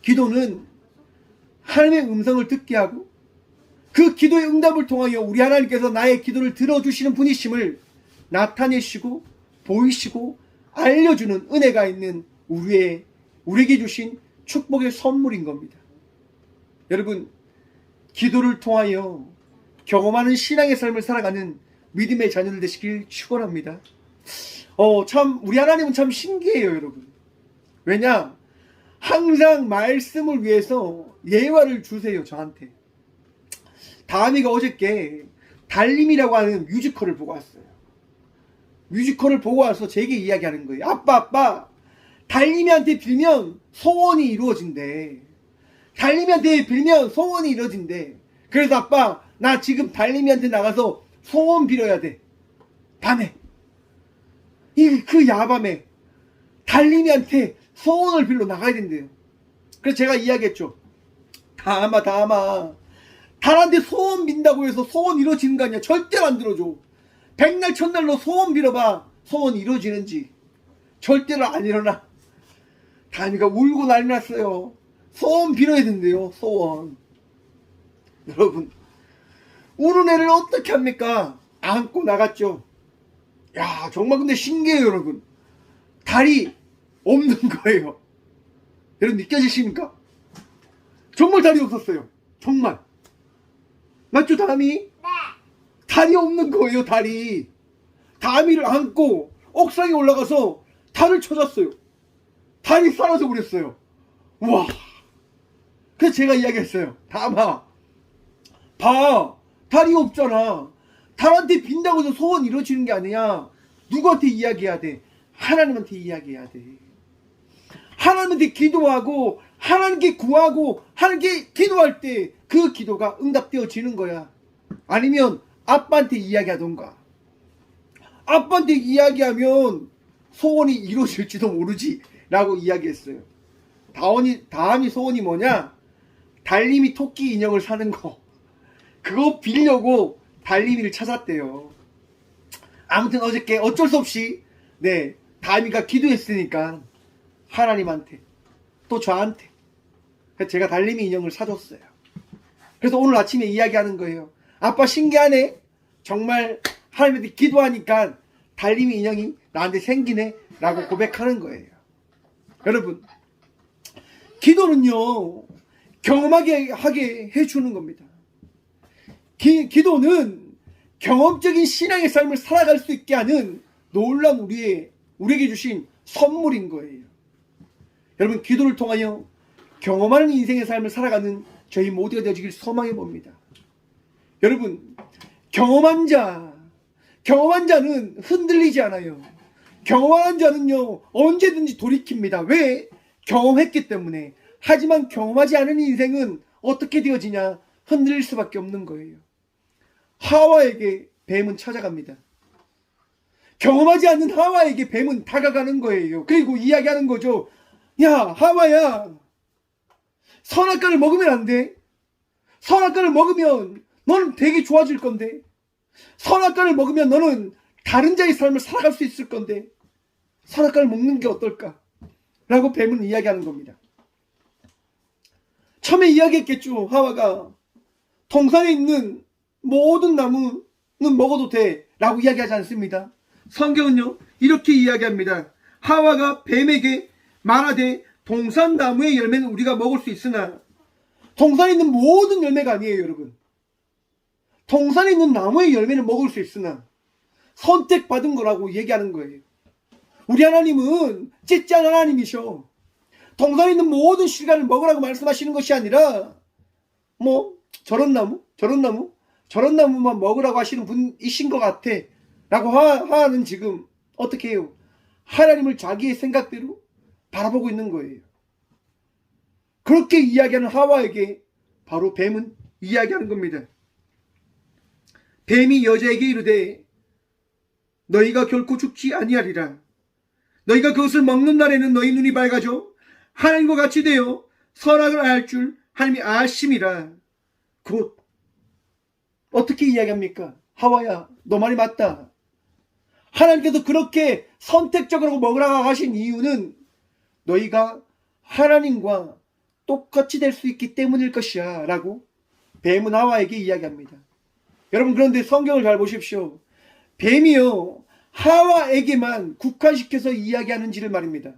기도는 하나님의 음성을 듣게 하고 그 기도의 응답을 통하여 우리 하나님께서 나의 기도를 들어주시는 분이심을 나타내시고 보이시고 알려주는 은혜가 있는 우리에게 주신 축복의 선물인 겁니다. 여러분, 기도를 통하여 경험하는 신앙의 삶을 살아가는 믿음의 자녀들 되시길 축원합니다. 참 우리 하나님은 참 신기해요, 여러분. 왜냐? 항상 말씀을 위해서 예화를 주세요, 저한테. 다음이가 어저께 달림이라고 하는 뮤지컬을 보고 왔어요. 뮤지컬을 보고 와서 제게 이야기하는 거예요. 아빠, 달림이한테 빌면 소원이 이루어진대. 달림이한테 빌면 소원이 이루어진대. 그래서 아빠, 나 지금 달림이한테 나가서 소원 빌어야 돼. 밤에. 그 야밤에 달림이한테 소원을 빌러 나가야 된대요. 그래서 제가 이야기했죠. 다음아, 달한테 소원 빈다고 해서 소원 이루어지는 거 아니야. 절대로 안 들어줘. 백날 첫날로 소원 빌어봐. 소원이 이루어지는지. 절대로 안 일어나. 다미가 울고 난리 났어요. 소원 빌어야 된대요. 소원. 여러분, 우는 애를 어떻게 합니까? 안고 나갔죠. 야, 정말 근데 신기해요, 여러분. 다리 없는 거예요. 여러분 느껴지십니까? 정말 다리 없었어요. 정말. 맞죠, 다미? 네. 다리 없는 거예요, 다리. 다미를 안고 옥상에 올라가서 달을 찾았어요. 달이 사라져 버렸어요. 우와. 그래서 제가 이야기했어요. 다마, 봐. 달이 없잖아. 달한테 빈다고 해서 소원 이루어지는 게 아니야. 누구한테 이야기해야 돼? 하나님한테 이야기해야 돼. 하나님한테 기도하고 하나님께 구하고 하나님께 기도할 때 그 기도가 응답되어지는 거야. 아니면 아빠한테 이야기하던가. 아빠한테 이야기하면 소원이 이루어질지도 모르지 라고 이야기했어요. 다음이 소원이 뭐냐? 달림이 토끼 인형을 사는 거. 그거 빌려고 달림이를 찾았대요. 아무튼 어저께 어쩔 수 없이 다미가 기도했으니까 하나님한테 또 저한테 제가 달림이 인형을 사줬어요. 그래서 오늘 아침에 이야기하는 거예요. 아빠 신기하네. 정말 하나님한테 기도하니까 달림이 인형이 나한테 생기네 라고 고백하는 거예요. 여러분, 기도는요 경험하게 하게 해주는 겁니다. 기도는 경험적인 신앙의 삶을 살아갈 수 있게 하는 놀라운 우리에게 주신 선물인 거예요. 여러분, 기도를 통하여 경험하는 인생의 삶을 살아가는 저희 모두가 되어지길 소망해 봅니다. 여러분, 경험한 자는 흔들리지 않아요. 경험한 자는요 언제든지 돌이킵니다. 왜? 경험했기 때문에. 하지만 경험하지 않은 인생은 어떻게 되어지냐? 흔들릴 수밖에 없는 거예요. 하와에게 뱀은 찾아갑니다. 경험하지 않는 하와에게 뱀은 다가가는 거예요. 그리고 이야기하는 거죠. 야, 하와야, 선악과를 먹으면 안 돼. 선악과를 먹으면 너는 되게 좋아질 건데. 선악과를 먹으면 너는 다른 자의 삶을 살아갈 수 있을 건데. 선악과를 먹는 게 어떨까? 라고 뱀은 이야기하는 겁니다. 처음에 이야기했겠죠. 하와가 동산에 있는 모든 나무는 먹어도 돼 라고 이야기하지 않습니다. 성경은요 이렇게 이야기합니다. 하와가 뱀에게 말하되 동산 나무의 열매는 우리가 먹을 수 있으나. 동산에 있는 모든 열매가 아니에요, 여러분. 동산에 있는 나무의 열매는 먹을 수 있으나 선택받은 거라고 얘기하는 거예요. 우리 하나님은 찌찌한 하나님이셔. 동산에 있는 모든 실과를 먹으라고 말씀하시는 것이 아니라 저런 나무만 먹으라고 하시는 분이신 것 같아 라고 하는 지금 어떻게 해요? 하나님을 자기의 생각대로 바라보고 있는 거예요. 그렇게 이야기하는 하와에게 바로 뱀은 이야기하는 겁니다. 뱀이 여자에게 이르되 너희가 결코 죽지 아니하리라. 너희가 그것을 먹는 날에는 너희 눈이 밝아져 하나님과 같이 되어 선악을 알 줄 하나님이 아심이라. 곧 어떻게 이야기합니까? 하와야, 너 말이 맞다. 하나님께서 그렇게 선택적으로 먹으라고 하신 이유는 너희가 하나님과 똑같이 될 수 있기 때문일 것이야 라고 뱀은 하와에게 이야기합니다. 여러분, 그런데 성경을 잘 보십시오. 뱀이요 하와에게만 국한시켜서 이야기하는지를 말입니다.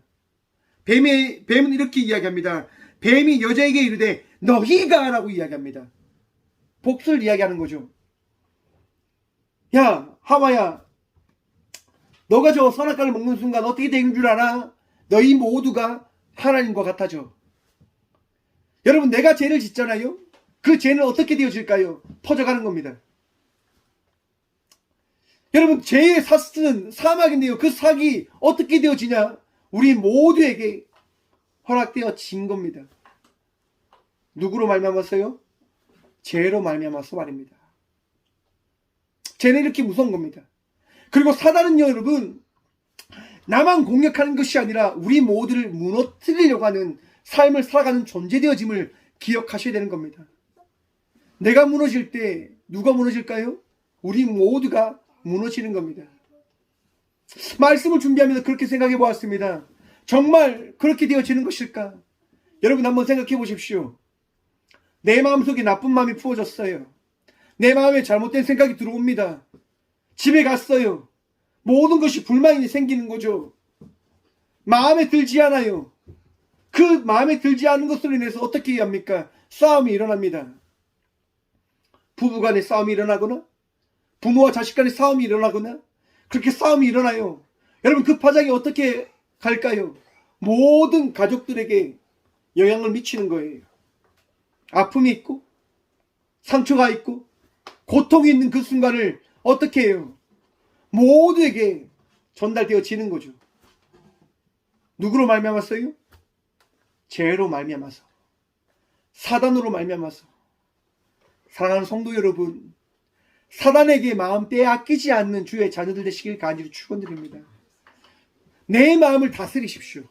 뱀은 이렇게 이야기합니다. 뱀이 여자에게 이르되 너희가 라고 이야기합니다. 복수를 이야기하는 거죠. 야, 하와야, 너가 저 선악과를 먹는 순간 어떻게 되는 줄 알아? 너희 모두가 하나님과 같아져. 여러분, 내가 죄를 짓잖아요. 그 죄는 어떻게 되어질까요? 퍼져가는 겁니다. 여러분, 죄의 삿은 사막인데요. 그 삭이 어떻게 되어지냐? 우리 모두에게 허락되어진 겁니다. 누구로 말미암았어요? 죄로 말미암아서 말입니다. 죄는 이렇게 무서운 겁니다. 그리고 사단은 여러분, 나만 공격하는 것이 아니라 우리 모두를 무너뜨리려고 하는 삶을 살아가는 존재되어짐을 기억하셔야 되는 겁니다. 내가 무너질 때 누가 무너질까요? 우리 모두가 무너지는 겁니다. 말씀을 준비하면서 그렇게 생각해 보았습니다. 정말 그렇게 되어지는 것일까? 여러분 한번 생각해 보십시오. 내 마음속에 나쁜 마음이 부어졌어요. 내 마음에 잘못된 생각이 들어옵니다. 집에 갔어요. 모든 것이 불만이 생기는 거죠. 마음에 들지 않아요. 그 마음에 들지 않은 것으로 인해서 어떻게 해야 합니까? 싸움이 일어납니다. 부부간에 싸움이 일어나거나 부모와 자식 간에 싸움이 일어나거나 그렇게 싸움이 일어나요. 여러분 그 파장이 어떻게 갈까요? 모든 가족들에게 영향을 미치는 거예요. 아픔이 있고 상처가 있고 고통이 있는 그 순간을 어떻게 해요? 모두에게 전달되어지는 거죠. 누구로 말미암았어요? 죄로 말미암아서, 사단으로 말미암아서. 사랑하는 성도 여러분, 사단에게 마음 빼앗기지 않는 주의 자녀들 되시길 간절히 축원드립니다. 내 마음을 다스리십시오.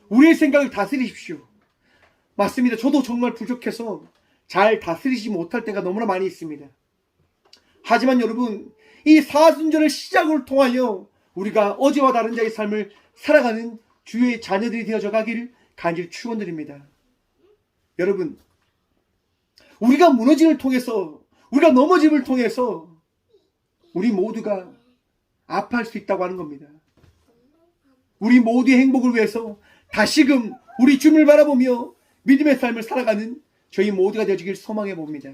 우리의 생각을 다스리십시오. 맞습니다. 저도 정말 부족해서 잘 다스리지 못할 때가 너무나 많이 있습니다. 하지만 여러분, 이 사순절을 시작으로 통하여 우리가 어제와 다른 자의 삶을 살아가는 주의 자녀들이 되어져 가기를 간절히 축원드립니다. 여러분, 우리가 무너짐을 통해서, 우리가 넘어짐을 통해서 우리 모두가 아파할 수 있다고 하는 겁니다. 우리 모두의 행복을 위해서 다시금 우리 주님을 바라보며 믿음의 삶을 살아가는 저희 모두가 되어지길 소망해 봅니다.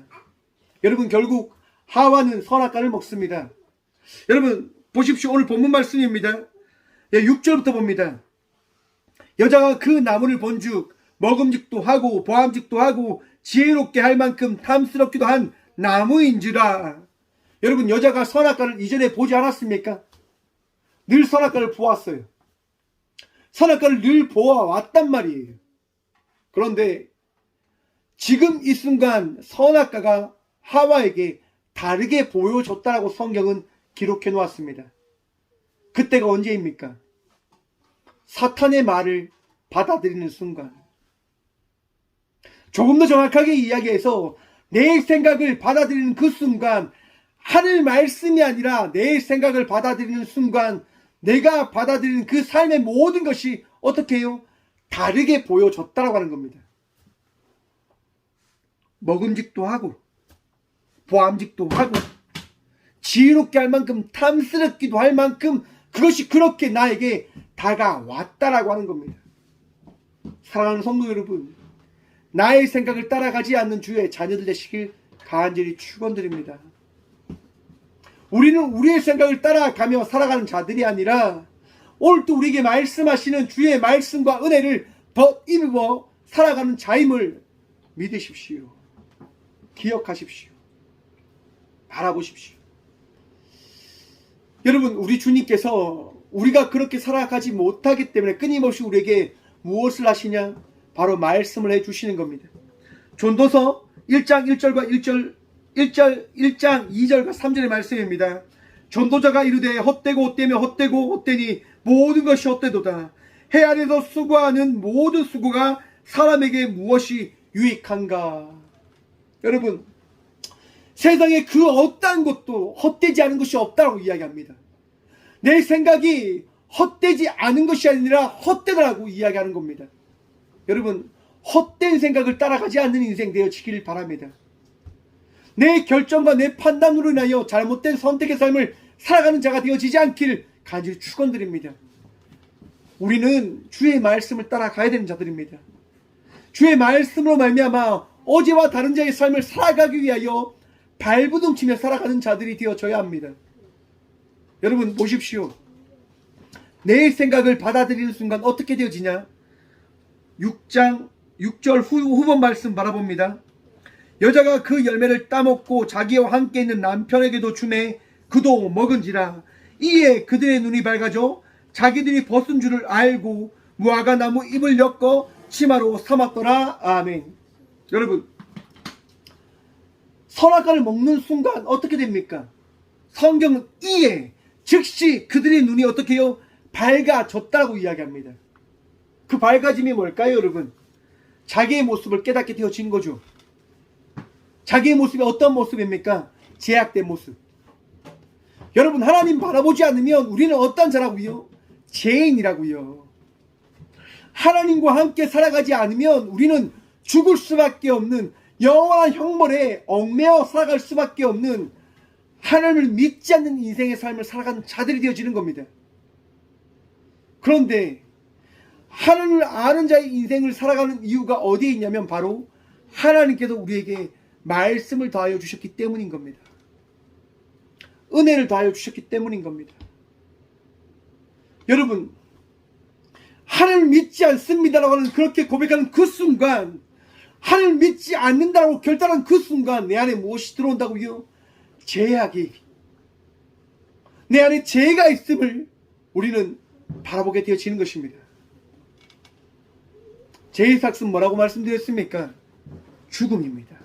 여러분, 결국 하와는 선악과를 먹습니다. 여러분 보십시오. 오늘 본문 말씀입니다. 6절부터 봅니다. 여자가 그 나무를 본즉 먹음직도 하고 보암직도 하고 지혜롭게 할 만큼 탐스럽기도 한 나무인지라. 여러분, 여자가 선악과를 이전에 보지 않았습니까? 늘 선악과를 보았어요. 선악과를 늘 보아왔단 말이에요. 그런데 지금 이 순간 선악과가 하와에게 다르게 보여줬다라고 성경은 기록해 놓았습니다. 그때가 언제입니까? 사탄의 말을 받아들이는 순간. 조금 더 정확하게 이야기해서 내 생각을 받아들이는 그 순간, 하늘 말씀이 아니라 내 생각을 받아들이는 순간, 내가 받아들이는 그 삶의 모든 것이 어떻게 해요? 다르게 보여졌다라고 하는 겁니다. 먹음직도 하고 보암직도 하고 지혜롭게 할 만큼 탐스럽기도 할 만큼 그것이 그렇게 나에게 다가왔다라고 하는 겁니다. 사랑하는 성도 여러분, 나의 생각을 따라가지 않는 주의 자녀들 되시길 간절히 축원드립니다. 우리는 우리의 생각을 따라가며 살아가는 자들이 아니라 오늘도 우리에게 말씀하시는 주의 말씀과 은혜를 더 입어 살아가는 자임을 믿으십시오. 기억하십시오. 바라보십시오. 여러분, 우리 주님께서 우리가 그렇게 살아가지 못하기 때문에 끊임없이 우리에게 무엇을 하시냐? 바로 말씀을 해주시는 겁니다. 전도서 1장 1절과 1장 2절과 3절의 말씀입니다. 전도자가 이르되 헛되고 헛되며 헛되고 헛되니 모든 것이 헛되도다. 해 아래서 수고하는 모든 수고가 사람에게 무엇이 유익한가? 여러분, 세상에 그 어떠한 것도 헛되지 않은 것이 없다고 이야기합니다. 내 생각이 헛되지 않은 것이 아니라 헛되다라고 이야기하는 겁니다. 여러분, 헛된 생각을 따라가지 않는 인생 되어지길 바랍니다. 내 결정과 내 판단으로 인하여 잘못된 선택의 삶을 살아가는 자가 되어지지 않기를 간절히 축원드립니다. 우리는 주의 말씀을 따라가야 되는 자들입니다. 주의 말씀으로 말미암아 어제와 다른 자의 삶을 살아가기 위하여 발부둥치며 살아가는 자들이 되어져야 합니다. 여러분 보십시오. 내 생각을 받아들이는 순간 어떻게 되어지냐? 6장 6절 후번 말씀 바라봅니다. 여자가 그 열매를 따먹고 자기와 함께 있는 남편에게도 주매 그도 먹은지라. 이에 그들의 눈이 밝아져 자기들이 벗은 줄을 알고 무화과 나무 잎을 엮어 치마로 삼았더라. 아멘. 여러분, 선악과를 먹는 순간 어떻게 됩니까? 성경은 이에 즉시 그들의 눈이 어떻게 해요? 밝아졌다고 이야기합니다. 그 밝아짐이 뭘까요, 여러분? 자기의 모습을 깨닫게 되어진 거죠. 자기의 모습이 어떤 모습입니까? 제약된 모습. 여러분, 하나님 바라보지 않으면 우리는 어떤 자라고요? 죄인이라고요. 하나님과 함께 살아가지 않으면 우리는 죽을 수밖에 없는, 영원한 형벌에 얽매여 살아갈 수밖에 없는, 하나님을 믿지 않는 인생의 삶을 살아가는 자들이 되어지는 겁니다. 그런데 하나님을 아는 자의 인생을 살아가는 이유가 어디에 있냐면 바로 하나님께서 우리에게 말씀을 더하여 주셨기 때문인 겁니다. 은혜를 더하여 주셨기 때문인 겁니다. 여러분, 하나님을 믿지 않습니다라고 하는, 그렇게 고백하는 그 순간, 하나님을 믿지 않는다라고 결단한 그 순간 내 안에 무엇이 들어온다고요? 죄악이, 내 안에 죄가 있음을 우리는 바라보게 되어지는 것입니다. 죄의 삭은 뭐라고 말씀드렸습니까? 죽음입니다.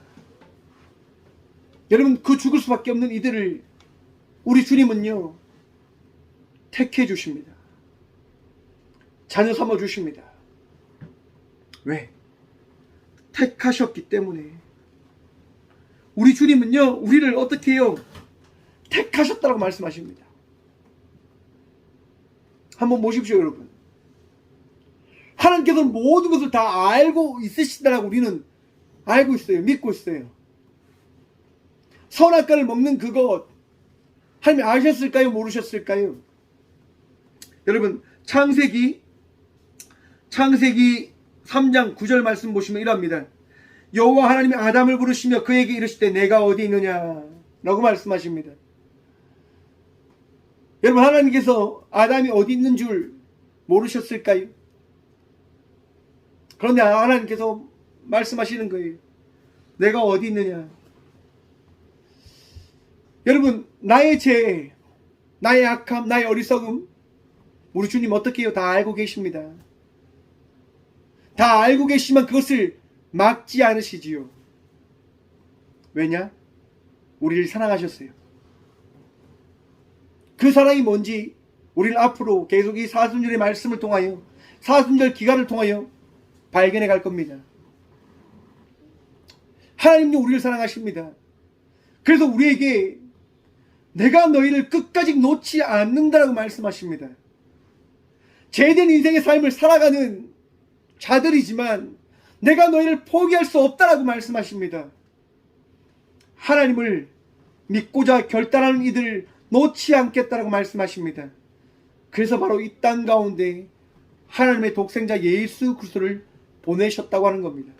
여러분, 그 죽을 수밖에 없는 이들을 우리 주님은요 택해 주십니다. 자녀 삼아 주십니다. 왜? 택하셨기 때문에. 우리 주님은요 우리를 어떻게 해요? 택하셨다고 말씀하십니다. 한번 보십시오, 여러분. 하나님께서는 모든 것을 다 알고 있으시다라고 우리는 알고 있어요. 믿고 있어요. 선악과를 먹는 그것 하나님 아셨을까요? 모르셨을까요? 여러분, 창세기 3장 9절 말씀 보시면 이럽니다. 여호와 하나님이 아담을 부르시며 그에게 이르시되 내가 어디 있느냐 라고 말씀하십니다. 여러분, 하나님께서 아담이 어디 있는 줄 모르셨을까요? 그런데 하나님께서 말씀하시는 거예요. 내가 어디 있느냐. 여러분, 나의 죄, 나의 악함, 나의 어리석음, 우리 주님 어떻게 해요? 다 알고 계십니다. 다 알고 계시지만 그것을 막지 않으시지요. 왜냐? 우리를 사랑하셨어요. 그 사랑이 뭔지 우리는 앞으로 계속 이 사순절의 말씀을 통하여, 사순절 기간을 통하여 발견해 갈 겁니다. 하나님도 우리를 사랑하십니다. 그래서 우리에게 내가 너희를 끝까지 놓지 않는다라고 말씀하십니다. 죄된 인생의 삶을 살아가는 자들이지만 내가 너희를 포기할 수 없다라고 말씀하십니다. 하나님을 믿고자 결단하는 이들을 놓지 않겠다라고 말씀하십니다. 그래서 바로 이 땅 가운데 하나님의 독생자 예수 그리스도를 보내셨다고 하는 겁니다.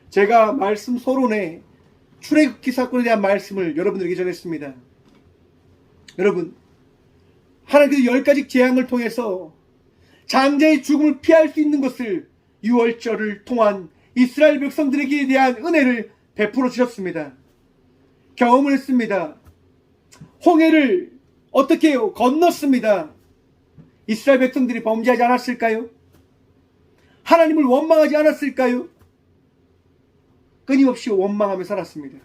제가 말씀 서론에 출애굽기 사건에 대한 말씀을 여러분들에게 전했습니다. 여러분, 하나님께서 10가지 재앙을 통해서 장자의 죽음을 피할 수 있는 것을 유월절을 통한 이스라엘 백성들에게 대한 은혜를 베풀어 주셨습니다. 경험을 했습니다. 홍해를 어떻게 해요? 건넜습니다. 이스라엘 백성들이 범죄하지 않았을까요? 하나님을 원망하지 않았을까요? 끊임없이 원망하며 살았습니다.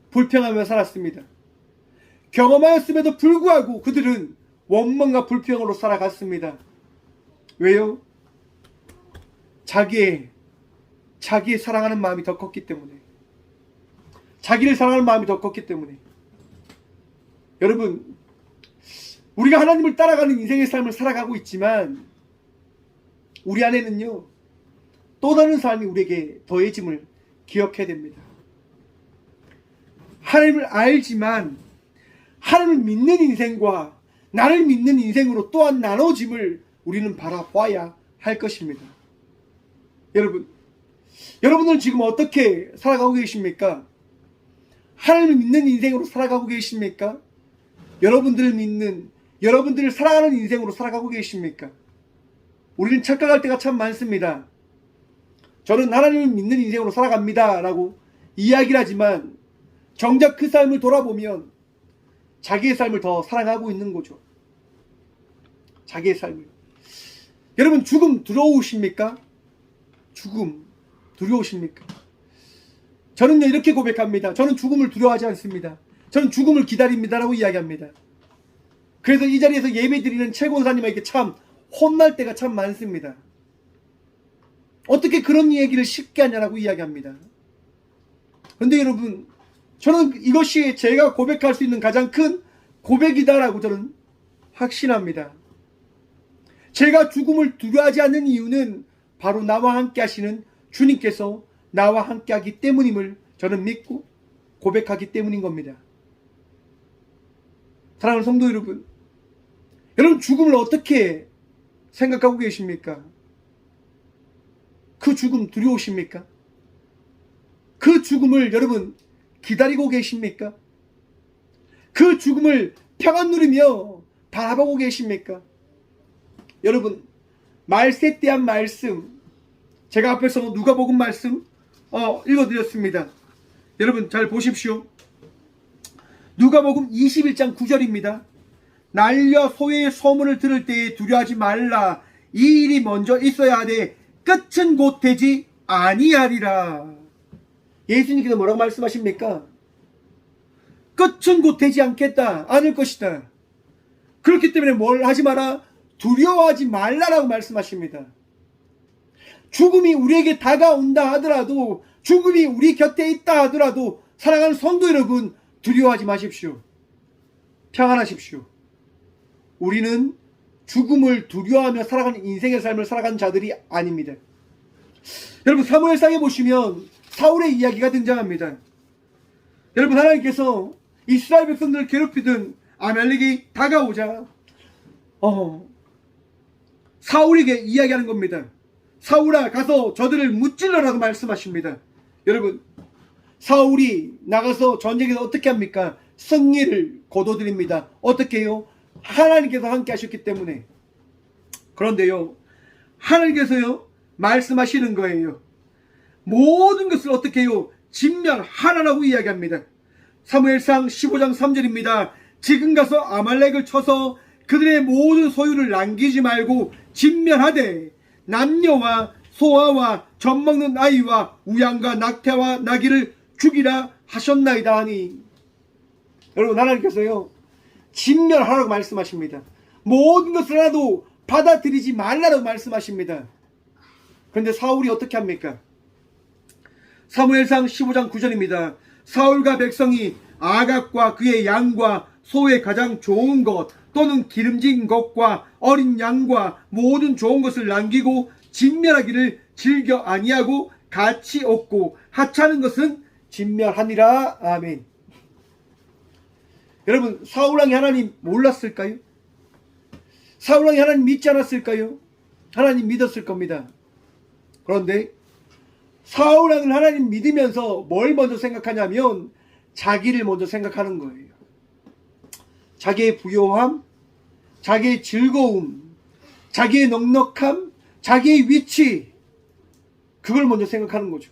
불평하며 살았습니다. 경험하였음에도 불구하고 그들은 원망과 불평으로 살아갔습니다. 왜요? 자기의 사랑하는 마음이 더 컸기 때문에. 자기를 사랑하는 마음이 더 컸기 때문에. 여러분, 우리가 하나님을 따라가는 인생의 삶을 살아가고 있지만 우리 안에는요 또 다른 사람이 우리에게 더해짐을 기억해야 됩니다. 하나님을 알지만 하나님을 믿는 인생과 나를 믿는 인생으로 또한 나눠짐을 우리는 바라봐야 할 것입니다. 여러분은 지금 어떻게 살아가고 계십니까? 하나님을 믿는 인생으로 살아가고 계십니까? 여러분들을 사랑하는 인생으로 살아가고 계십니까? 우리는 착각할 때가 참 많습니다. 저는 하나님을 믿는 인생으로 살아갑니다 라고 이야기를 하지만 정작 그 삶을 돌아보면 자기의 삶을 더 사랑하고 있는 거죠. 자기의 삶을. 여러분, 죽음 두려우십니까? 죽음 두려우십니까? 저는요 이렇게 고백합니다. 저는 죽음을 두려워하지 않습니다. 저는 죽음을 기다립니다 라고 이야기합니다. 그래서 이 자리에서 예배드리는 최권사님에게 참 혼날 때가 참 많습니다. 어떻게 그런 얘기를 쉽게 하냐라고 이야기합니다. 그런데 여러분, 저는 이것이 제가 고백할 수 있는 가장 큰 고백이다라고 저는 확신합니다. 제가 죽음을 두려워하지 않는 이유는 바로 나와 함께 하시는 주님께서 나와 함께 하기 때문임을 저는 믿고 고백하기 때문인 겁니다. 사랑하는 성도 여러분, 여러분 죽음을 어떻게 생각하고 계십니까? 그 죽음 두려우십니까? 그 죽음을 여러분 기다리고 계십니까? 그 죽음을 평안 누리며 바라보고 계십니까? 여러분, 말세대한 말씀, 제가 앞에서 누가복음 말씀 읽어드렸습니다. 여러분 잘 보십시오. 누가복음 21장 9절입니다. 날려 소의 소문을 들을 때에 두려워하지 말라. 이 일이 먼저 있어야 하되 끝은 곧 되지 아니하리라. 예수님께서 뭐라고 말씀하십니까? 끝은 곧 되지 않겠다. 않을 것이다. 그렇기 때문에 뭘 하지 마라? 두려워하지 말라라고 말씀하십니다. 죽음이 우리에게 다가온다 하더라도, 죽음이 우리 곁에 있다 하더라도 사랑하는 성도 여러분, 두려워하지 마십시오. 평안하십시오. 우리는 죽음을 두려워하며 살아가는 인생의 삶을 살아가는 자들이 아닙니다. 여러분 사무엘상에 보시면 사울의 이야기가 등장합니다. 여러분 하나님께서 이스라엘 백성들을 괴롭히던 아말렉이 다가오자 사울에게 이야기하는 겁니다. 사울아 가서 저들을 무찔러라고 말씀하십니다. 여러분 사울이 나가서 전쟁에서 어떻게 합니까? 승리를 거둬들입니다. 어떻게 해요? 하나님께서 함께 하셨기 때문에. 그런데요 하나님께서요 말씀하시는 거예요. 모든 것을 어떻게 해요? 진멸하라라고 이야기합니다. 사무엘상 15장 3절입니다. 지금 가서 아말렉을 쳐서 그들의 모든 소유를 남기지 말고 진멸하되 남녀와 소아와 젖먹는 아이와 우양과 낙태와 나귀를 죽이라 하셨나이다 하니. 여러분 하나님께서요 진멸하라고 말씀하십니다. 모든 것을 하나도 받아들이지 말라고 말씀하십니다. 그런데 사울이 어떻게 합니까? 사무엘상 15장 9절입니다. 사울과 백성이 아각과 그의 양과 소의 가장 좋은 것 또는 기름진 것과 어린 양과 모든 좋은 것을 남기고 진멸하기를 즐겨 아니하고 같이 얻고 하찮은 것은 진멸하니라. 아멘. 여러분 사울왕이 하나님 몰랐을까요? 사울왕이 하나님 믿지 않았을까요? 하나님 믿었을 겁니다. 그런데 사울왕은 하나님 믿으면서 뭘 먼저 생각하냐면 자기를 먼저 생각하는 거예요. 자기의 부요함, 자기의 즐거움, 자기의 넉넉함, 자기의 위치, 그걸 먼저 생각하는 거죠.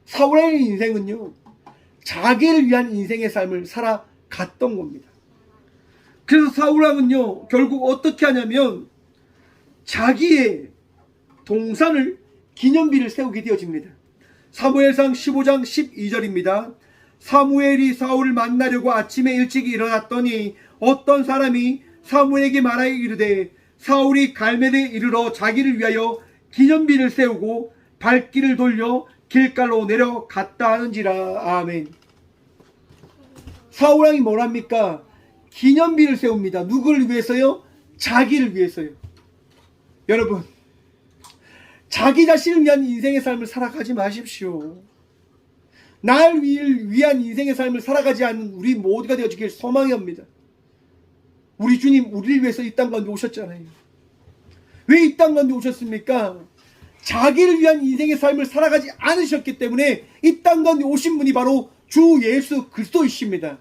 사울왕의 인생은요 자기를 위한 인생의 삶을 살아갔던 겁니다. 그래서 사울왕은요 결국 어떻게 하냐면 자기의 동산을 기념비를 세우게 되어집니다. 사무엘상 15장 12절입니다. 사무엘이 사울을 만나려고 아침에 일찍 일어났더니 어떤 사람이 사무엘에게 말하여 이르되 사울이 갈멜에 이르러 자기를 위하여 기념비를 세우고 발길을 돌려 길가로 내려갔다 하는지라. 아멘. 사울왕이 뭐랍니까? 기념비를 세웁니다. 누구를 위해서요? 자기를 위해서요. 여러분 자기 자신을 위한 인생의 삶을 살아가지 마십시오. 날 위한 인생의 삶을 살아가지 않는 우리 모두가 되어지길 소망합니다. 우리 주님 우리를 위해서 이 땅 가운데 오셨잖아요. 왜 이 땅 가운데 오셨습니까? 자기를 위한 인생의 삶을 살아가지 않으셨기 때문에 이 땅 가운데 오신 분이 바로 주 예수 그리스도이십니다.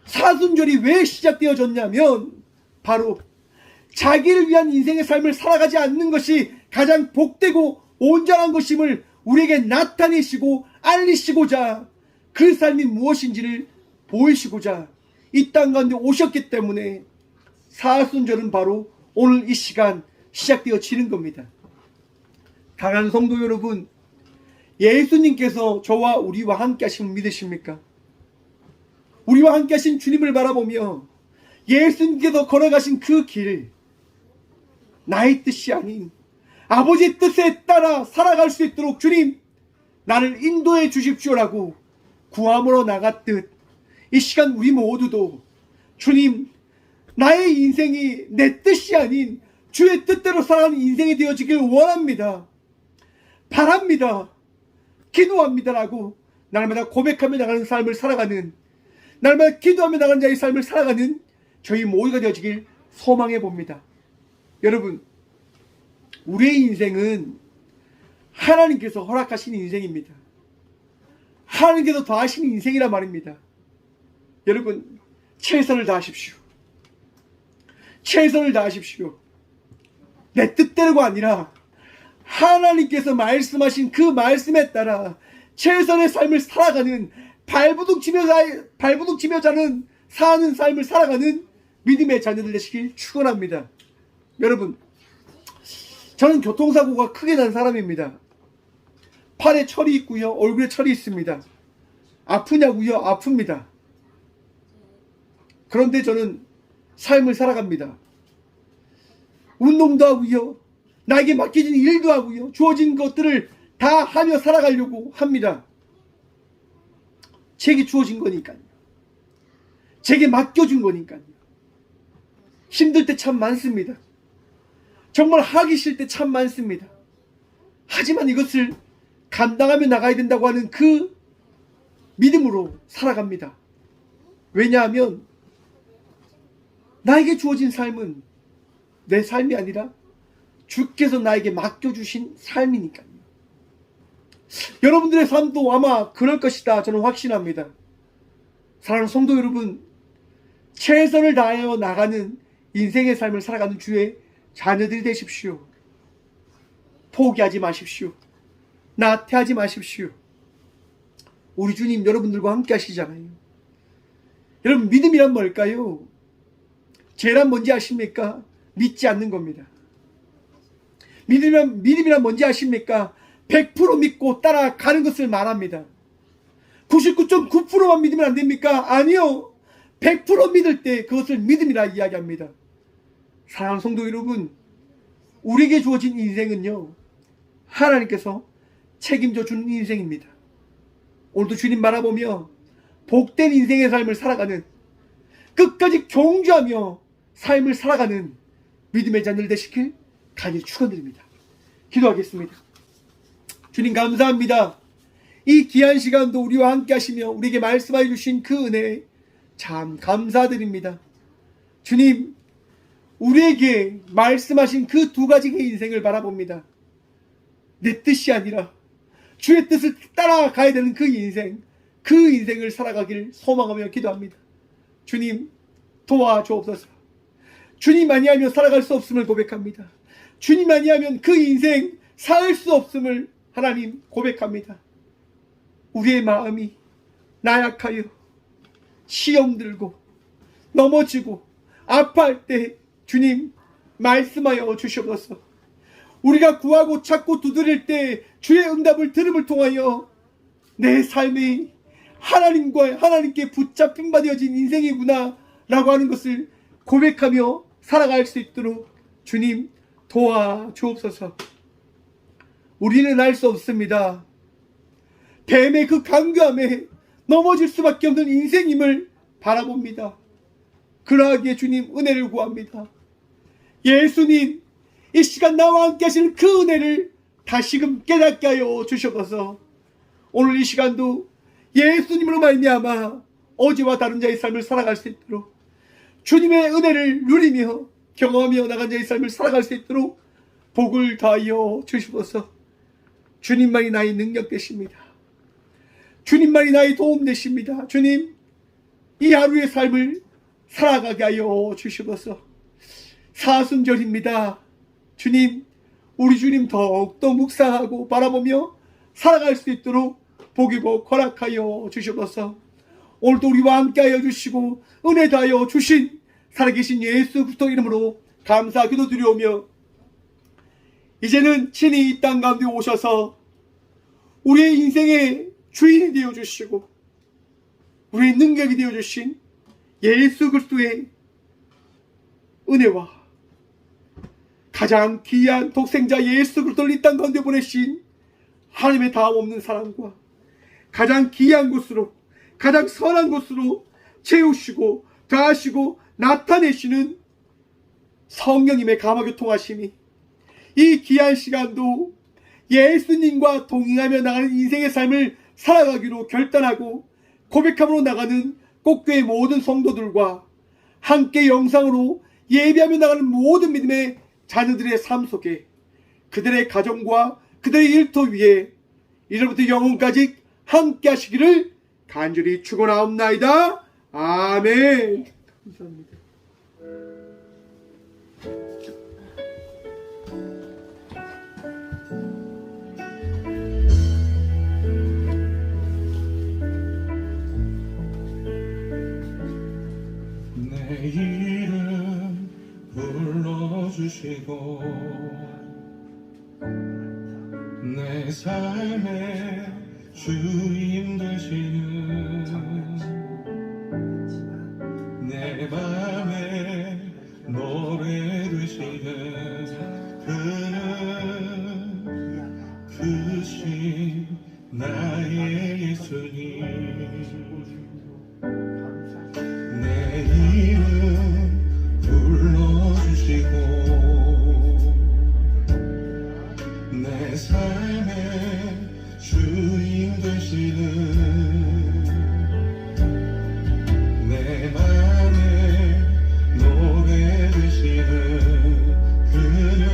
사순절이 왜 시작되어졌냐면 바로 자기를 위한 인생의 삶을 살아가지 않는 것이 가장 복되고 온전한 것임을 우리에게 나타내시고 알리시고자 그 삶이 무엇인지를 보이시고자 이 땅 가운데 오셨기 때문에 사순절은 바로 오늘 이 시간 시작되어지는 겁니다. 사랑하는 성도 여러분, 예수님께서 저와 우리와 함께 하심을 믿으십니까? 우리와 함께 하신 주님을 바라보며 예수님께서 걸어가신 그 길, 나의 뜻이 아닌 아버지의 뜻에 따라 살아갈 수 있도록 주님 나를 인도해 주십시오라고 구함으로 나갔듯 이 시간 우리 모두도 주님, 나의 인생이 내 뜻이 아닌 주의 뜻대로 살아가는 인생이 되어지길 원합니다. 바랍니다. 기도합니다라고 날마다 고백하며 나가는 삶을 살아가는, 날마다 기도하며 나가는 자의 삶을 살아가는 저희 모두가 되어지길 소망해 봅니다. 여러분, 우리의 인생은 하나님께서 허락하신 인생입니다. 하나님께서 더하신 인생이란 말입니다. 여러분, 최선을 다하십시오. 최선을 다하십시오. 내 뜻대로가 아니라 하나님께서 말씀하신 그 말씀에 따라 최선의 삶을 살아가는, 발부둥치며 사는 삶을 살아가는 믿음의 자녀들 되시길 축원합니다. 여러분, 저는 교통사고가 크게 난 사람입니다. 팔에 철이 있고요, 얼굴에 철이 있습니다. 아프냐고요? 아픕니다. 그런데 저는 삶을 살아갑니다. 운동도 하고요, 나에게 맡겨진 일도 하고요, 주어진 것들을 다 하며 살아가려고 합니다. 제게 주어진 거니까요. 제게 맡겨준 거니까요. 힘들 때 참 많습니다. 정말 하기 싫을 때 참 많습니다. 하지만 이것을 감당하며 나가야 된다고 하는 그 믿음으로 살아갑니다. 왜냐하면 나에게 주어진 삶은 내 삶이 아니라 주께서 나에게 맡겨주신 삶이니까요. 여러분들의 삶도 아마 그럴 것이다 저는 확신합니다. 사랑하는 성도 여러분, 최선을 다하여 나가는 인생의 삶을 살아가는 주의 자녀들이 되십시오. 포기하지 마십시오. 나태하지 마십시오. 우리 주님 여러분들과 함께 하시잖아요. 여러분, 믿음이란 뭘까요? 죄란 뭔지 아십니까? 믿지 않는 겁니다. 믿음이란 뭔지 아십니까? 100% 믿고 따라가는 것을 말합니다. 99.9%만 믿으면 안 됩니까? 아니요. 100% 믿을 때 그것을 믿음이라 이야기합니다. 사랑하는 성도 여러분, 우리에게 주어진 인생은요, 하나님께서 책임져 주는 인생입니다. 오늘도 주님 바라보며 복된 인생의 삶을 살아가는, 끝까지 경주하며 삶을 살아가는 믿음의 자녀들 되시길 간절히 축원드립니다. 기도하겠습니다. 주님 감사합니다. 이 귀한 시간도 우리와 함께 하시며 우리에게 말씀해 주신 그 은혜에 참 감사드립니다. 주님, 우리에게 말씀하신 그 두 가지의 인생을 바라봅니다. 내 뜻이 아니라 주의 뜻을 따라가야 되는 그 인생을 살아가길 소망하며 기도합니다. 주님, 도와주옵소서. 주님 아니하면 살아갈 수 없음을 고백합니다. 주님 아니하면 그 인생 살 수 없음을 하나님 고백합니다. 우리의 마음이 나약하여 시험 들고 넘어지고 아파할 때 주님 말씀하여 주시옵소서. 우리가 구하고 찾고 두드릴 때 주의 응답을 들음을 통하여 내 삶이 하나님께 붙잡힌 바 되어진 인생이구나 라고 하는 것을 고백하며 살아갈 수 있도록 주님 도와주옵소서. 우리는 알 수 없습니다. 뱀의 그 강교함에 넘어질 수밖에 없는 인생임을 바라봅니다. 그러하기에 주님 은혜를 구합니다. 예수님, 이 시간 나와 함께 하시는 그 은혜를 다시금 깨닫게 하여 주셔서 오늘 이 시간도 예수님으로 말미암아 어제와 다른 자의 삶을 살아갈 수 있도록 주님의 은혜를 누리며 경험하며 나간 자의 삶을 살아갈 수 있도록 복을 다하여 주시옵소서. 주님만이 나의 능력 되십니다. 주님만이 나의 도움 되십니다. 주님, 이 하루의 삶을 살아가게 하여 주시옵소서. 사순절입니다. 주님, 우리 주님 더욱더 묵상하고 바라보며 살아갈 수 있도록 복이 복 허락하여 주시옵소서. 오늘도 우리와 함께하여 주시고 은혜 다하여 주신 살아계신 예수 그리스도 이름으로 감사 기도드리오며, 이제는 친히 이 땅 가운데 오셔서 우리의 인생의 주인이 되어주시고 우리의 능력이 되어주신 예수 그리스도의 은혜와 가장 귀한 독생자 예수 그리스도를 이 땅 가운데 보내신 하나님의 다음 없는 사랑과 가장 귀한 곳으로, 가장 선한 곳으로 채우시고 더하시고 나타내시는 성령님의 감화교통하심이 이 귀한 시간도 예수님과 동행하며 나가는 인생의 삶을 살아가기로 결단하고 고백함으로 나가는 꽃교회 모든 성도들과 함께 영상으로 예배하며 나가는 모든 믿음의 자녀들의 삶 속에 그들의 가정과 그들의 일터 위에 이제부터 영원까지 함께 하시기를 간절히 축원하옵나이다. 아멘. 감사합니다. 내 이름 불러주시고 내 삶의 주인 되시는 내 맘에 노래 되시는 그는 그신 나의 예수님 내 이름 불러주시고 내 삶의 주인 되시는 내 맘에 노래 되시는 그는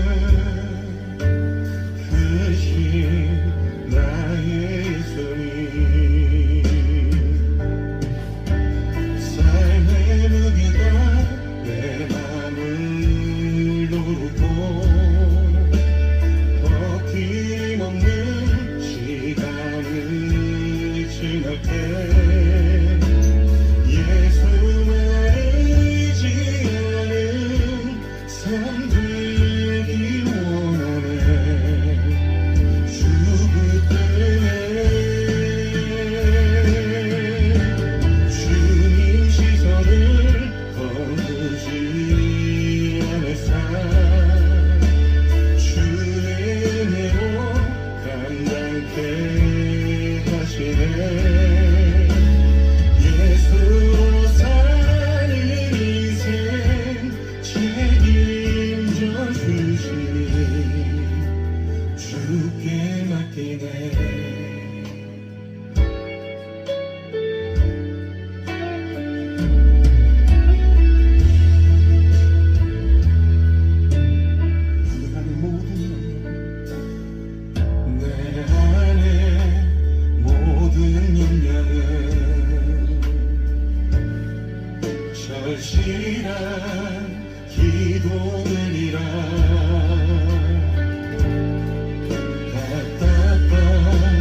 크신 나의 예수님 삶의 무게가 내 맘을 누르고 버팀없는 시간을 지날 때 예수만 의지하는 삶 되기 원하네 주그 때문에 주님 시선을 거두지 않을 삶 주의 은혜로 감당케 하시네 예수로 사는 인생 책임져 주시니 주께 맡기네 내 안에 모든 역량은 절실한 기도들이라 답답한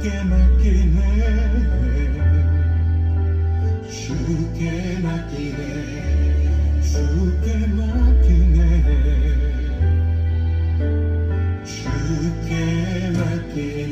주께 맡기네 주께 맡기네 주께 맡기네 주께 맡기네